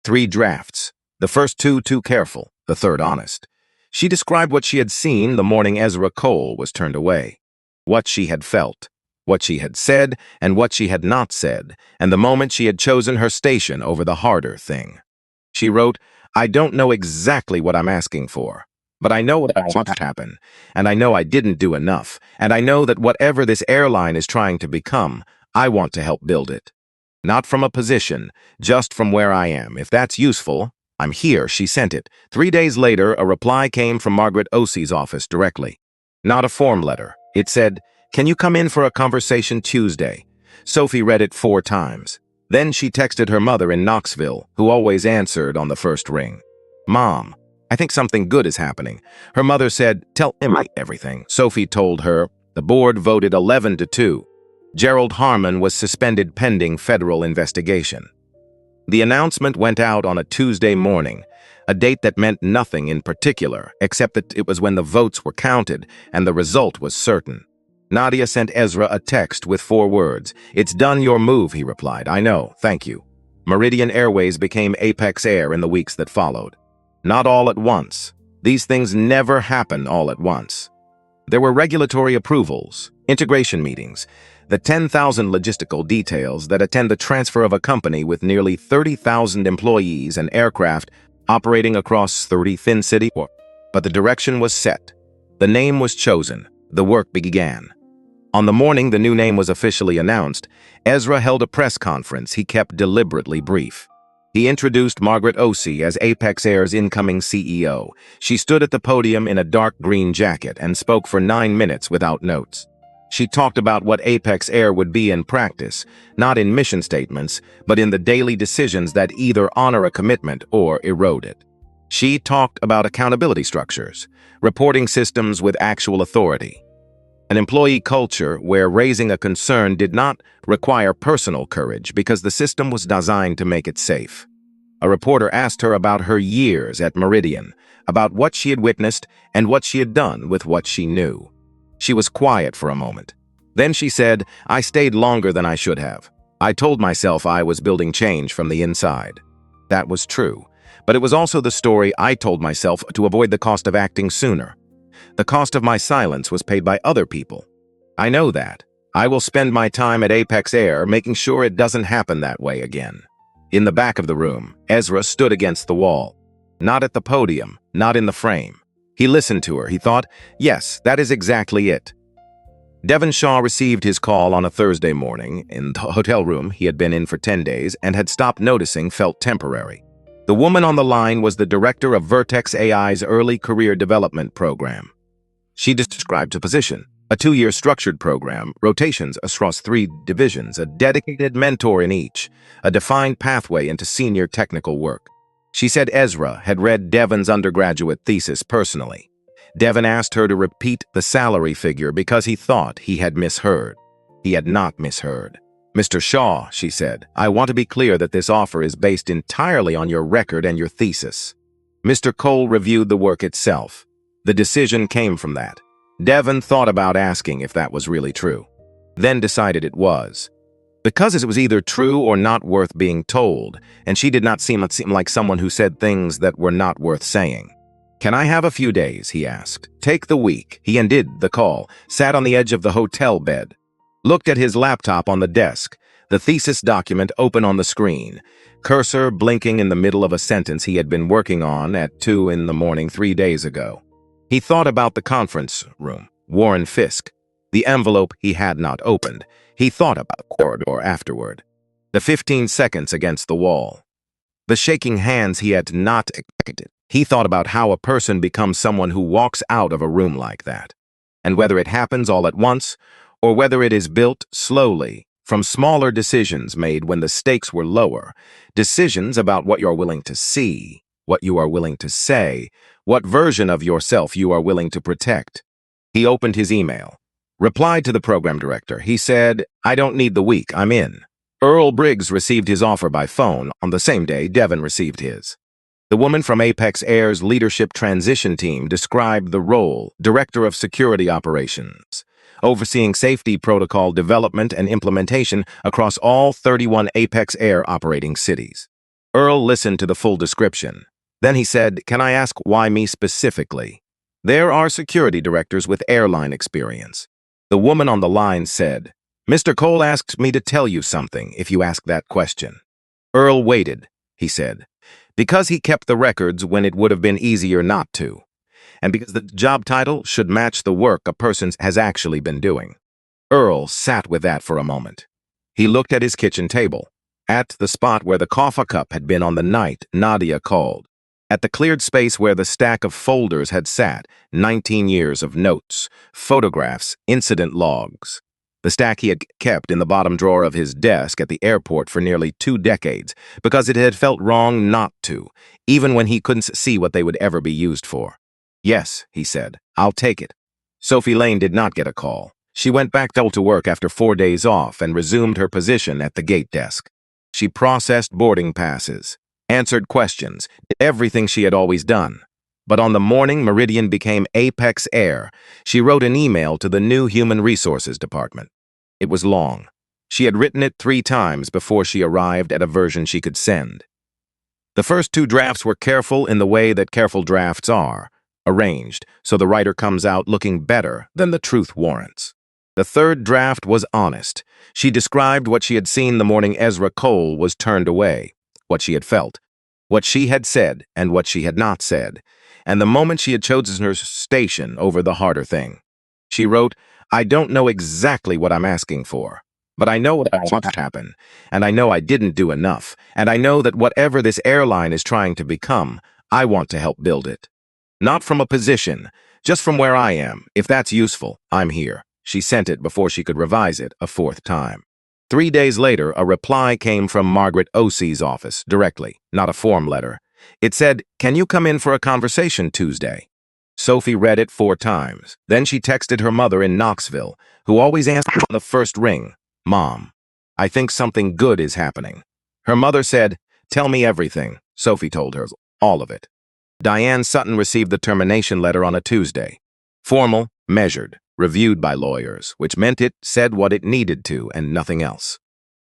3 drafts, the first 2 too careful, the third honest. She described what she had seen the morning Ezra Cole was turned away, what she had felt, what she had said and what she had not said, and the moment she had chosen her station over the harder thing. She wrote, "I don't know exactly what I'm asking for, but I know what I want to happen, and I know I didn't do enough, and I know that whatever this airline is trying to become, I want to help build it. Not from a position, just from where I am. If that's useful, I'm here." She sent it. 3 days later, a reply came from Margaret Osei's office directly. Not a form letter, It said, "Can you come in for a conversation Tuesday?" Sophie read it 4 times. Then she texted her mother in Knoxville, who always answered on the first ring. "Mom, I think something good is happening." Her mother said, "Tell Emily everything." Sophie told her the board voted 11-2. Gerald Harmon was suspended pending federal investigation. The announcement went out on a Tuesday morning, a date that meant nothing in particular, except that it was when the votes were counted and the result was certain. Nadia sent Ezra a text with 4 words. "It's done, your move," he replied. "I know, thank you." Meridian Airways became Apex Air in the weeks that followed. Not all at once. These things never happen all at once. There were regulatory approvals, integration meetings, the 10,000 logistical details that attend the transfer of a company with nearly 30,000 employees and aircraft operating across 30 thin city. But the direction was set. The name was chosen. The work began. On the morning the new name was officially announced, Ezra held a press conference he kept deliberately brief. He introduced Margaret Osei as Apex Air's incoming CEO. She stood at the podium in a dark green jacket and spoke for 9 minutes without notes. She talked about what Apex Air would be in practice, not in mission statements, but in the daily decisions that either honor a commitment or erode it. She talked about accountability structures, reporting systems with actual authority, an employee culture where raising a concern did not require personal courage because the system was designed to make it safe. A reporter asked her about her years at Meridian, about what she had witnessed and what she had done with what she knew. She was quiet for a moment. Then she said, "I stayed longer than I should have. I told myself I was building change from the inside." That was true, but it was also the story I told myself to avoid the cost of acting sooner. The cost of my silence was paid by other people. I know that. I will spend my time at Apex Air making sure it doesn't happen that way again. In the back of the room, Ezra stood against the wall. Not at the podium, not in the frame. He listened to her. He thought, yes, that is exactly it. Devon Shaw received his call on a Thursday morning in the hotel room he had been in for 10 days and had stopped noticing felt temporary. The woman on the line was the director of Vertex AI's early career development program. She described the position, a 2-year structured program, rotations across 3 divisions, a dedicated mentor in each, a defined pathway into senior technical work. She said Ezra had read Devon's undergraduate thesis personally. Devon asked her to repeat the salary figure because he thought he had misheard. He had not misheard. "Mr. Shaw," she said, "I want to be clear that this offer is based entirely on your record and your thesis." Mr. Cole reviewed the work itself. The decision came from that. Devon thought about asking if that was really true, then decided it was. Because it was either true or not worth being told, and she did not seem like someone who said things that were not worth saying. "Can I have a few days?" he asked. "Take the week." He ended the call, sat on the edge of the hotel bed, looked at his laptop on the desk, the thesis document open on the screen, cursor blinking in the middle of a sentence he had been working on at 2 in the morning 3 days ago. He thought about the conference room, Warren Fisk, the envelope he had not opened. He thought about the corridor afterward, the 15 seconds against the wall, the shaking hands he had not expected. He thought about how a person becomes someone who walks out of a room like that, and whether it happens all at once or whether it is built slowly from smaller decisions made when the stakes were lower, decisions about what you're willing to see, what you are willing to say, what version of yourself you are willing to protect. He opened his email, replied to the program director. He said, "I don't need the week, I'm in." Earl Briggs received his offer by phone on the same day Devon received his. The woman from Apex Air's leadership transition team described the role, Director of Security Operations, overseeing safety protocol development and implementation across all 31 Apex Air operating cities. Earl listened to the full description. Then he said, "Can I ask why me specifically?" "There are security directors with airline experience." The woman on the line said, "Mr. Cole asked me to tell you something if you ask that question." Earl waited, he said, because he kept the records when it would have been easier not to, and because the job title should match the work a person has actually been doing. Earl sat with that for a moment. He looked at his kitchen table, at the spot where the coffee cup had been on the night Nadia called. At the cleared space where the stack of folders had sat, 19 years of notes, photographs, incident logs. The stack he had kept in the bottom drawer of his desk at the airport for nearly 2 decades, because it had felt wrong not to, even when he couldn't see what they would ever be used for. "Yes," he said, "I'll take it." Sophie Lane did not get a call. She went back to work after 4 days off and resumed her position at the gate desk. She processed boarding passes, answered questions, did everything she had always done. But on the morning Meridian became Apex Air, she wrote an email to the new Human Resources Department. It was long. She had written it 3 times before she arrived at a version she could send. The first 2 drafts were careful in the way that careful drafts are, arranged so the writer comes out looking better than the truth warrants. The third draft was honest. She described what she had seen the morning Ezra Cole was turned away, what she had felt, what she had said and what she had not said, and the moment she had chosen her station over the harder thing. She wrote, "I don't know exactly what I'm asking for, but I know what I want to happen, and I know I didn't do enough, and I know that whatever this airline is trying to become, I want to help build it. Not from a position, just from where I am. If that's useful, I'm here." She sent it before she could revise it a 4th time. 3 days later, a reply came from Margaret Osie's office, directly, not a form letter. It said, "Can you come in for a conversation Tuesday?" Sophie read it 4 times. Then she texted her mother in Knoxville, who always answered on the first ring, "Mom, I think something good is happening." Her mother said, "Tell me everything." Sophie told her, all of it. Diane Sutton received the termination letter on a Tuesday. Formal, measured, reviewed by lawyers, which meant it said what it needed to and nothing else.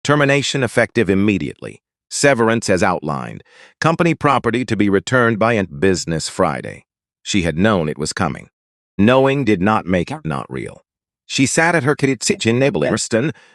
Termination effective immediately. Severance as outlined. Company property to be returned by business Friday. She had known it was coming. Knowing did not make it not real. She sat at her kitchen table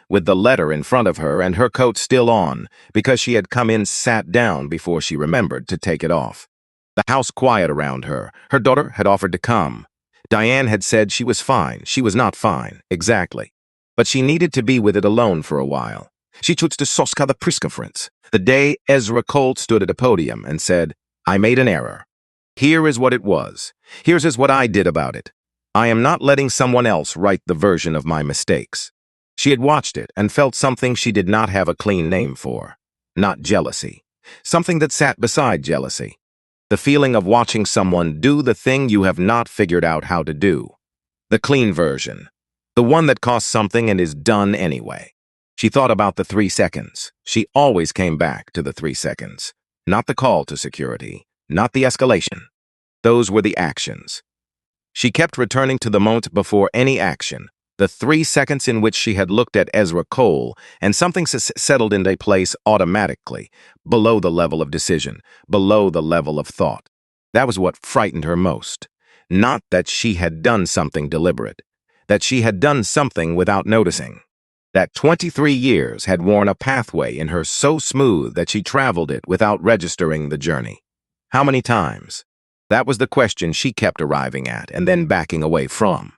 with the letter in front of her and her coat still on, because she had come in sat down before she remembered to take it off. The house quiet around her. Her daughter had offered to come. Diane had said she was fine. She was not fine, exactly. But she needed to be with it alone for a while. She chose to soska the press conference, the day Ezra Cole stood at a podium and said, "I made an error. Here is what it was. Here's what I did about it. I am not letting someone else write the version of my mistakes." She had watched it and felt something she did not have a clean name for. Not jealousy. Something that sat beside jealousy. The feeling of watching someone do the thing you have not figured out how to do. The clean version. The one that costs something and is done anyway. She thought about the 3 seconds. She always came back to the 3 seconds. Not the call to security. Not the escalation. Those were the actions. She kept returning to the moment before any action. The 3 seconds in which she had looked at Ezra Cole, and something settled into place automatically, below the level of decision, below the level of thought. That was what frightened her most. Not that she had done something deliberate, that she had done something without noticing. That 23 years had worn a pathway in her so smooth that she traveled it without registering the journey. How many times? That was the question she kept arriving at and then backing away from.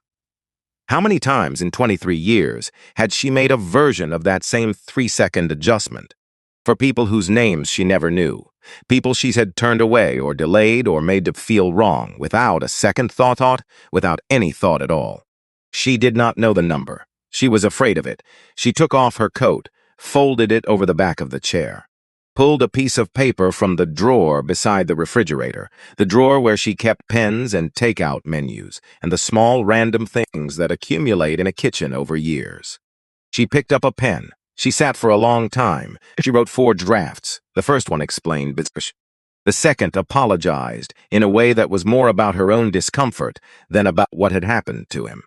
How many times in 23 years had she made a version of that same 3-second adjustment? For people whose names she never knew, people she had turned away or delayed or made to feel wrong without a second thought, without any thought at all. She did not know the number. She was afraid of it. She took off her coat, folded it over the back of the chair, pulled a piece of paper from the drawer beside the refrigerator, the drawer where she kept pens and takeout menus, and the small random things that accumulate in a kitchen over years. She picked up a pen. She sat for a long time. She wrote 4 drafts. The first one explained business. The second apologized in a way that was more about her own discomfort than about what had happened to him.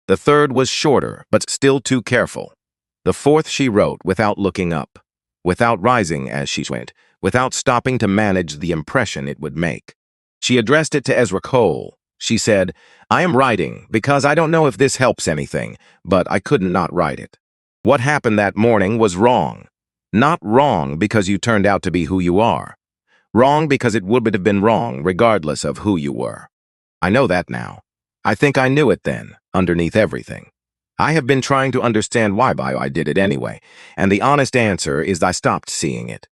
The third was shorter, but still too careful. The fourth she wrote without looking up, without rising as she went, without stopping to manage the impression it would make. She addressed it to Ezra Cole. She said, "I am writing because I don't know if this helps anything, but I couldn't not write it. What happened that morning was wrong. Not wrong because you turned out to be who you are. Wrong because it would have been wrong regardless of who you were. I know that now. I think I knew it then, underneath everything. I have been trying to understand why I did it anyway, and the honest answer is I stopped seeing it.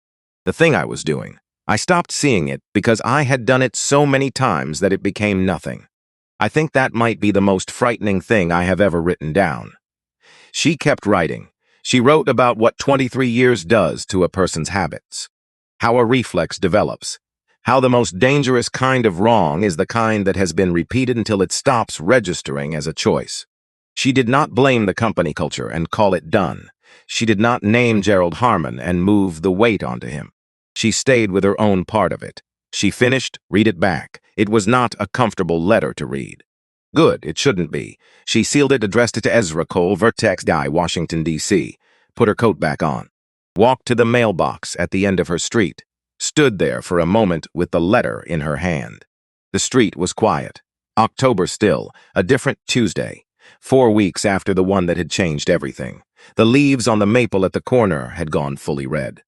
The thing I was doing, I stopped seeing it because I had done it so many times that it became nothing. I think that might be the most frightening thing I have ever written down. She kept writing. She wrote about what 23 years does to a person's habits, how a reflex develops, how the most dangerous kind of wrong is the kind that has been repeated until it stops registering as a choice. She did not blame the company culture and call it done. She did not name Gerald Harmon and move the weight onto him. She stayed with her own part of it. She finished, read it back. It was not a comfortable letter to read. Good, it shouldn't be. She sealed it, addressed it to Ezra Cole, Vertex Guy, Washington, D.C., put her coat back on, walked to the mailbox at the end of her street, stood there for a moment with the letter in her hand. The street was quiet. October still, a different Tuesday, 4 weeks after the one that had changed everything. The leaves on the maple at the corner had gone fully red.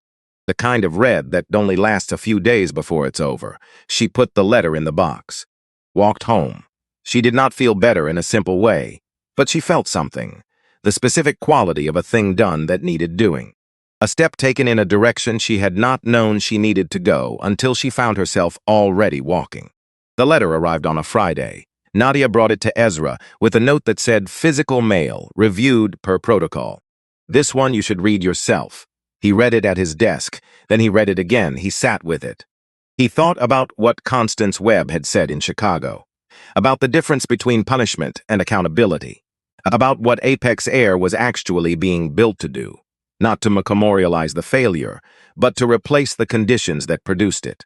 The kind of red that only lasts a few days before it's over. She put the letter in the box, walked home. She did not feel better in a simple way, but she felt something, the specific quality of a thing done that needed doing. A step taken in a direction she had not known she needed to go until she found herself already walking. The letter arrived on a Friday. Nadia brought it to Ezra with a note that said, "Physical mail, reviewed per protocol. This one you should read yourself." He read it at his desk, then he read it again. He sat with it. He thought about what Constance Webb had said in Chicago, about the difference between punishment and accountability, about what Apex Air was actually being built to do, not to memorialize the failure, but to replace the conditions that produced it.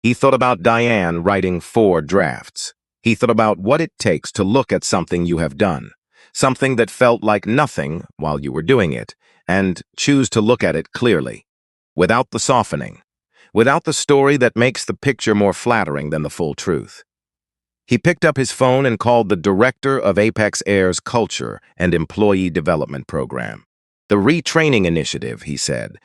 He thought about Diane writing 4 drafts. He thought about what it takes to look at something you have done, something that felt like nothing while you were doing it, and choose to look at it clearly, without the softening, without the story that makes the picture more flattering than the full truth. He picked up his phone and called the director of Apex Air's Culture and Employee Development Program. The retraining initiative, he said.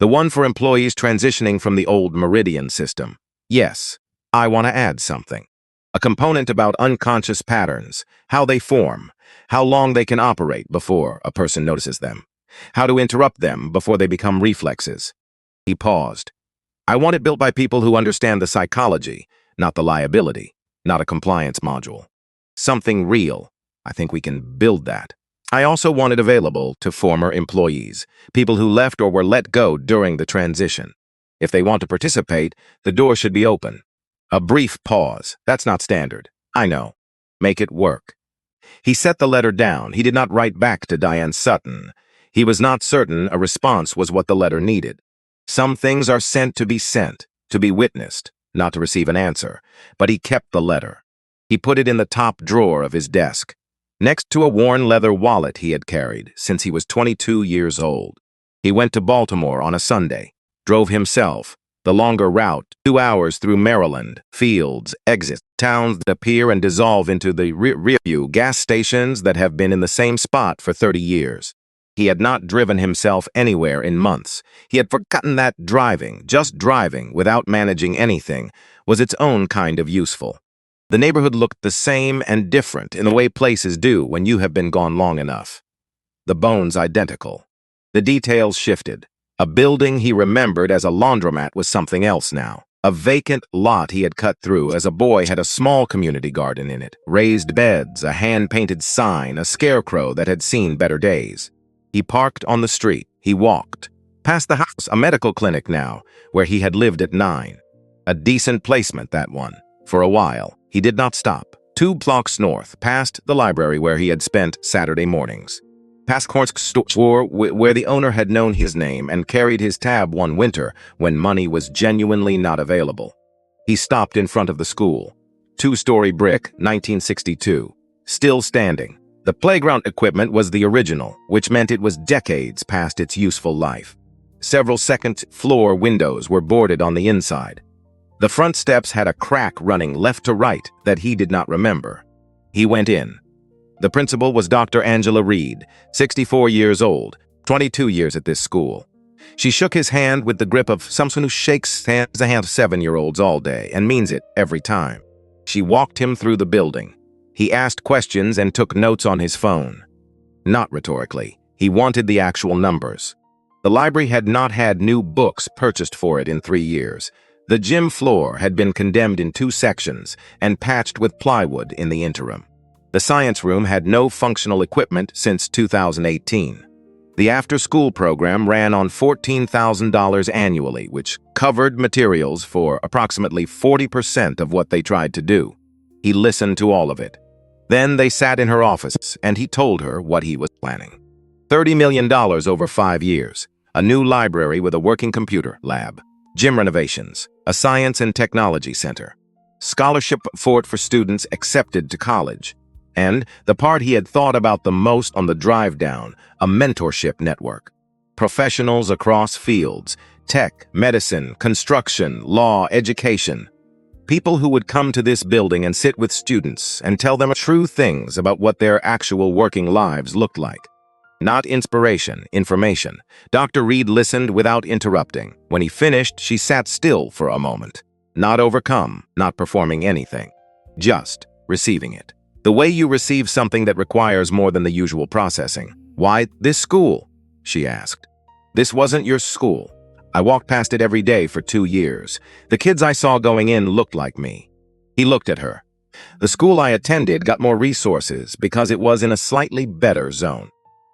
The one for employees transitioning from the old Meridian system. Yes, I want to add something. A component about unconscious patterns, how they form, how long they can operate before a person notices them, how to interrupt them before they become reflexes. He paused. I want it built by people who understand the psychology, not the liability. Not a compliance module. Something real. I think we can build that. I also want it available to former employees, people who left or were let go during the transition. If they want to participate, the door should be open. A brief pause. That's not standard. I know. Make it work. He set the letter down. He did not write back to Diane Sutton. He was not certain a response was what the letter needed. Some things are sent, to be witnessed, not to receive an answer, but he kept the letter. He put it in the top drawer of his desk, next to a worn leather wallet he had carried since he was 22 years old. He went to Baltimore on a Sunday, drove himself, the longer route, 2 hours through Maryland, fields, exits, towns that appear and dissolve into the rearview, gas stations that have been in the same spot for 30 years. He had not driven himself anywhere in months. He had forgotten that driving, just driving, without managing anything, was its own kind of useful. The neighborhood looked the same and different in the way places do when you have been gone long enough. The bones identical. The details shifted. A building he remembered as a laundromat was something else now. A vacant lot he had cut through as a boy had a small community garden in it, raised beds, a hand-painted sign, a scarecrow that had seen better days. He parked on the street. He walked. Past the house, a medical clinic now, where he had lived at 9. A decent placement, that one. For a while, he did not stop. 2 blocks north, past the library where he had spent Saturday mornings. Past Kornsk's store, where the owner had known his name and carried his tab one winter when money was genuinely not available. He stopped in front of the school. 2-story brick, 1962. Still standing. The playground equipment was the original, which meant it was decades past its useful life. Several second-floor windows were boarded on the inside. The front steps had a crack running left to right that he did not remember. He went in. The principal was Dr. Angela Reed, 64 years old, 22 years at this school. She shook his hand with the grip of someone who shakes hands the hand of 7-year-olds all day and means it every time. She walked him through the building. He asked questions and took notes on his phone. Not rhetorically. He wanted the actual numbers. The library had not had new books purchased for it in 3 years. The gym floor had been condemned in 2 sections and patched with plywood in the interim. The science room had no functional equipment since 2018. The after-school program ran on $14,000 annually, which covered materials for approximately 40% of what they tried to do. He listened to all of it. Then they sat in her office, and he told her what he was planning. $30 million over 5 years, a new library with a working computer lab, gym renovations, a science and technology center, scholarship for students accepted to college, and the part he had thought about the most on the drive down, a mentorship network. Professionals across fields, tech, medicine, construction, law, education. People who would come to this building and sit with students and tell them true things about what their actual working lives looked like. Not inspiration, information. Dr. Reed listened without interrupting. When he finished, she sat still for a moment. Not overcome, not performing anything. Just receiving it. The way you receive something that requires more than the usual processing. Why this school? She asked. This wasn't your school. I walked past it every day for 2 years. The kids I saw going in looked like me. He looked at her. The school I attended got more resources because it was in a slightly better zone.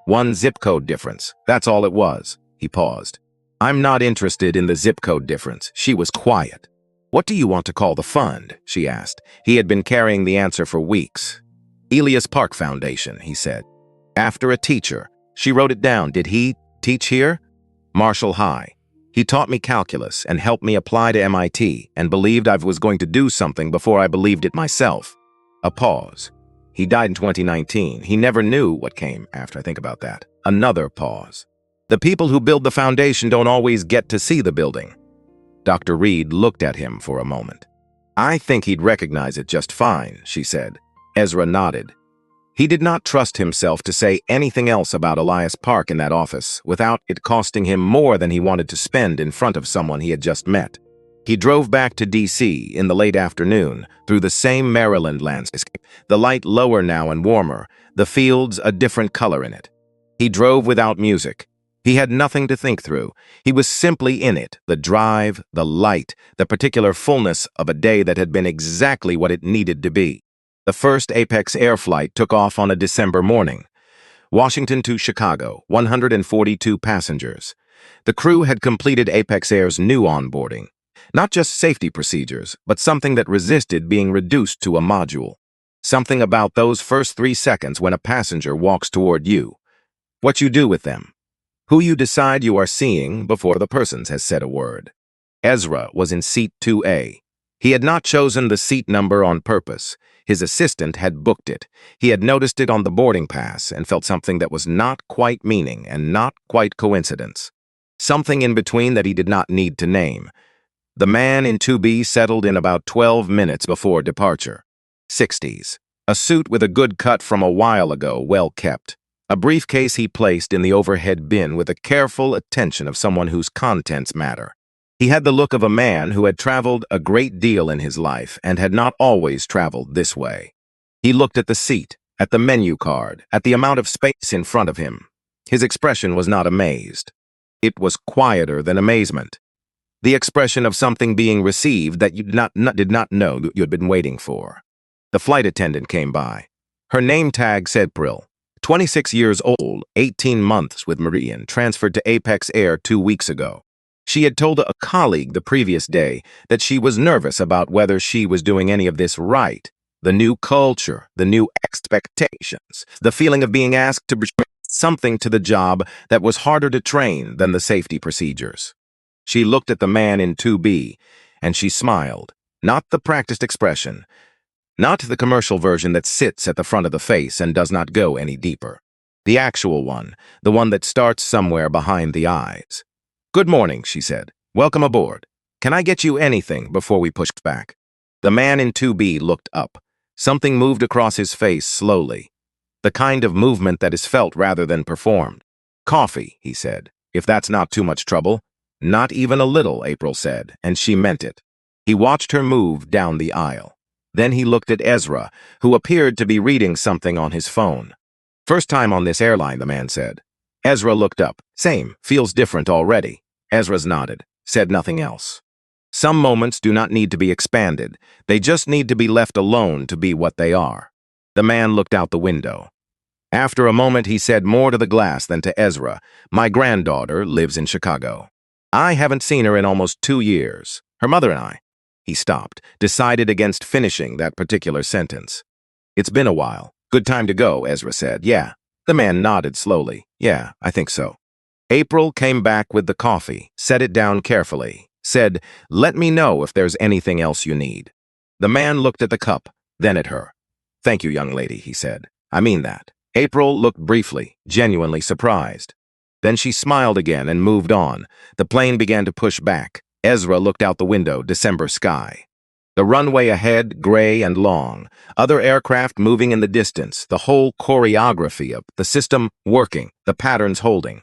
1 zip code difference, that's all it was. He paused. I'm not interested in the zip code difference. She was quiet. What do you want to call the fund? She asked. He had been carrying the answer for weeks. Elias Park Foundation, he said. After a teacher. She wrote it down. Did he teach here? Marshall High. He taught me calculus and helped me apply to MIT and believed I was going to do something before I believed it myself. A pause. He died in 2019. He never knew what came after. I think about that. Another pause. The people who build the foundation don't always get to see the building. Dr. Reed looked at him for a moment. I think he'd recognize it just fine, she said. Ezra nodded. He did not trust himself to say anything else about Elias Park in that office without it costing him more than he wanted to spend in front of someone he had just met. He drove back to D.C. in the late afternoon through the same Maryland landscape, the light lower now and warmer, the fields a different color in it. He drove without music. He had nothing to think through. He was simply in it, the drive, the light, the particular fullness of a day that had been exactly what it needed to be. The first Apex Air flight took off on a December morning. Washington to Chicago, 142 passengers. The crew had completed Apex Air's new onboarding. Not just safety procedures, but something that resisted being reduced to a module. Something about those first 3 seconds when a passenger walks toward you. What you do with them. Who you decide you are seeing before the person has said a word. Ezra was in seat 2A. He had not chosen the seat number on purpose. His assistant had booked it. He had noticed it on the boarding pass and felt something that was not quite meaning and not quite coincidence. Something in between that he did not need to name. The man in 2B settled in about 12 minutes before departure. 60s. A suit with a good cut from a while ago, well kept. A briefcase he placed in the overhead bin with the careful attention of someone whose contents matter. He had the look of a man who had traveled a great deal in his life and had not always traveled this way. He looked at the seat, at the menu card, at the amount of space in front of him. His expression was not amazed. It was quieter than amazement. The expression of something being received that you did not know that you had been waiting for. The flight attendant came by. Her name tag said Prill. 26 years old, 18 months with Meridian, transferred to Apex Air 2 weeks ago. She had told a colleague the previous day that she was nervous about whether she was doing any of this right. The new culture, the new expectations, the feeling of being asked to bring something to the job that was harder to train than the safety procedures. She looked at the man in 2B, and she smiled. Not the practiced expression, not the commercial version that sits at the front of the face and does not go any deeper. The actual one, the one that starts somewhere behind the eyes. Good morning, she said. Welcome aboard. Can I get you anything before we push back? The man in 2B looked up. Something moved across his face slowly. The kind of movement that is felt rather than performed. Coffee, he said, if that's not too much trouble. Not even a little, April said, and she meant it. He watched her move down the aisle. Then he looked at Ezra, who appeared to be reading something on his phone. First time on this airline, the man said. Ezra looked up. Same, feels different already. Ezra's nodded, said nothing else. Some moments do not need to be expanded. They just need to be left alone to be what they are. The man looked out the window. After a moment, he said more to the glass than to Ezra. My granddaughter lives in Chicago. I haven't seen her in almost 2 years. Her mother and I. He stopped, decided against finishing that particular sentence. It's been a while. Good time to go, Ezra said. Yeah. The man nodded slowly. Yeah, I think so. April came back with the coffee, set it down carefully, said, let me know if there's anything else you need. The man looked at the cup, then at her. Thank you, young lady, he said. I mean that. April looked briefly, genuinely surprised. Then she smiled again and moved on. The plane began to push back. Ezra looked out the window, December sky. The runway ahead, gray and long. Other aircraft moving in the distance, the whole choreography of the system working, the patterns holding.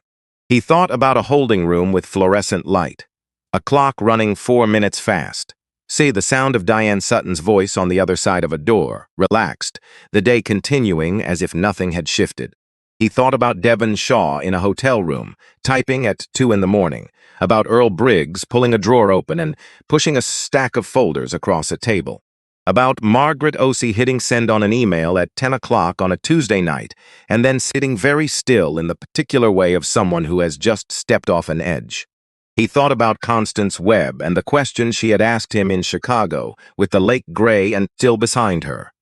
He thought about a holding room with fluorescent light. A clock running 4 minutes fast. See the sound of Diane Sutton's voice on the other side of a door, relaxed, the day continuing as if nothing had shifted. He thought about Devon Shaw in a hotel room, typing at 2 in the morning, about Earl Briggs pulling a drawer open and pushing a stack of folders across a table, about Margaret Osey hitting send on an email at 10 o'clock on a Tuesday night and then sitting very still in the particular way of someone who has just stepped off an edge. He thought about Constance Webb and the question she had asked him in Chicago, with the lake gray and still behind her.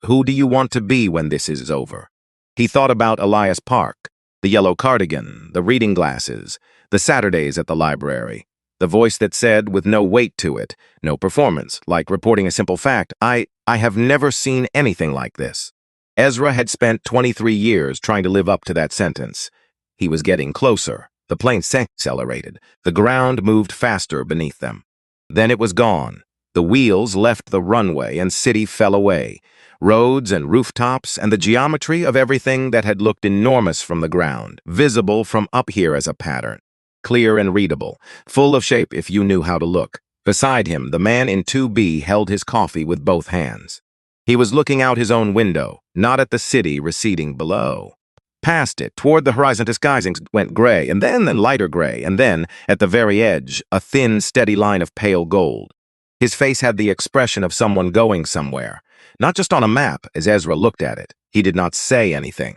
Who do you want to be when this is over? He thought about Elias Park, the yellow cardigan, the reading glasses, the Saturdays at the library, the voice that said, with no weight to it, no performance, like reporting a simple fact, I have never seen anything like this. Ezra had spent 23 years trying to live up to that sentence. He was getting closer. The plane accelerated. The ground moved faster beneath them. Then it was gone. The wheels left the runway and city fell away. Roads and rooftops and the geometry of everything that had looked enormous from the ground, visible from up here as a pattern. Clear and readable, full of shape if you knew how to look. Beside him, the man in 2B held his coffee with both hands. He was looking out his own window, not at the city receding below. Past it, toward the horizon, disguising, went gray, and then lighter gray, and then, at the very edge, a thin, steady line of pale gold. His face had the expression of someone going somewhere. Not just on a map, as Ezra looked at it. He did not say anything.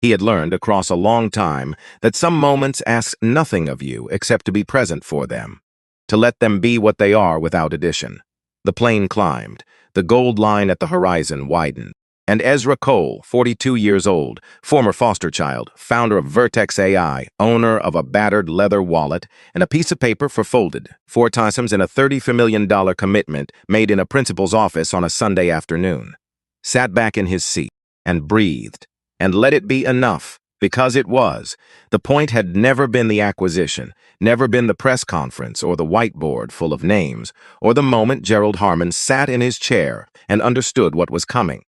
He had learned across a long time that some moments ask nothing of you except to be present for them, to let them be what they are without addition. The plane climbed. The gold line at the horizon widened. And Ezra Cole, 42 years old, former foster child, founder of Vertex AI, owner of a battered leather wallet and a piece of paper for folded, 4 times in a $30 million commitment made in a principal's office on a Sunday afternoon, sat back in his seat and breathed and let it be enough, because it was. The point had never been the acquisition, never been the press conference or the whiteboard full of names, or the moment Gerald Harmon sat in his chair and understood what was coming.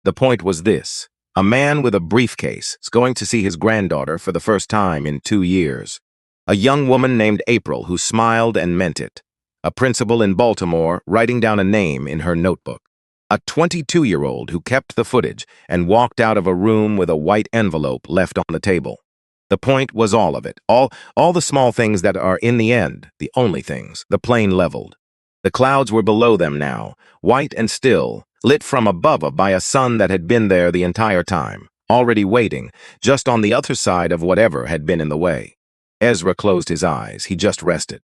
The point was this: a man with a briefcase is going to see his granddaughter for the first time in 2 years. A young woman named April who smiled and meant it. A principal in Baltimore writing down a name in her notebook. A 22-year-old who kept the footage and walked out of a room with a white envelope left on the table. The point was all of it, all the small things that are, in the end, the only things. The plane leveled. The clouds were below them now, white and still, lit from above by a sun that had been there the entire time, already waiting, just on the other side of whatever had been in the way. Ezra closed his eyes. He just rested.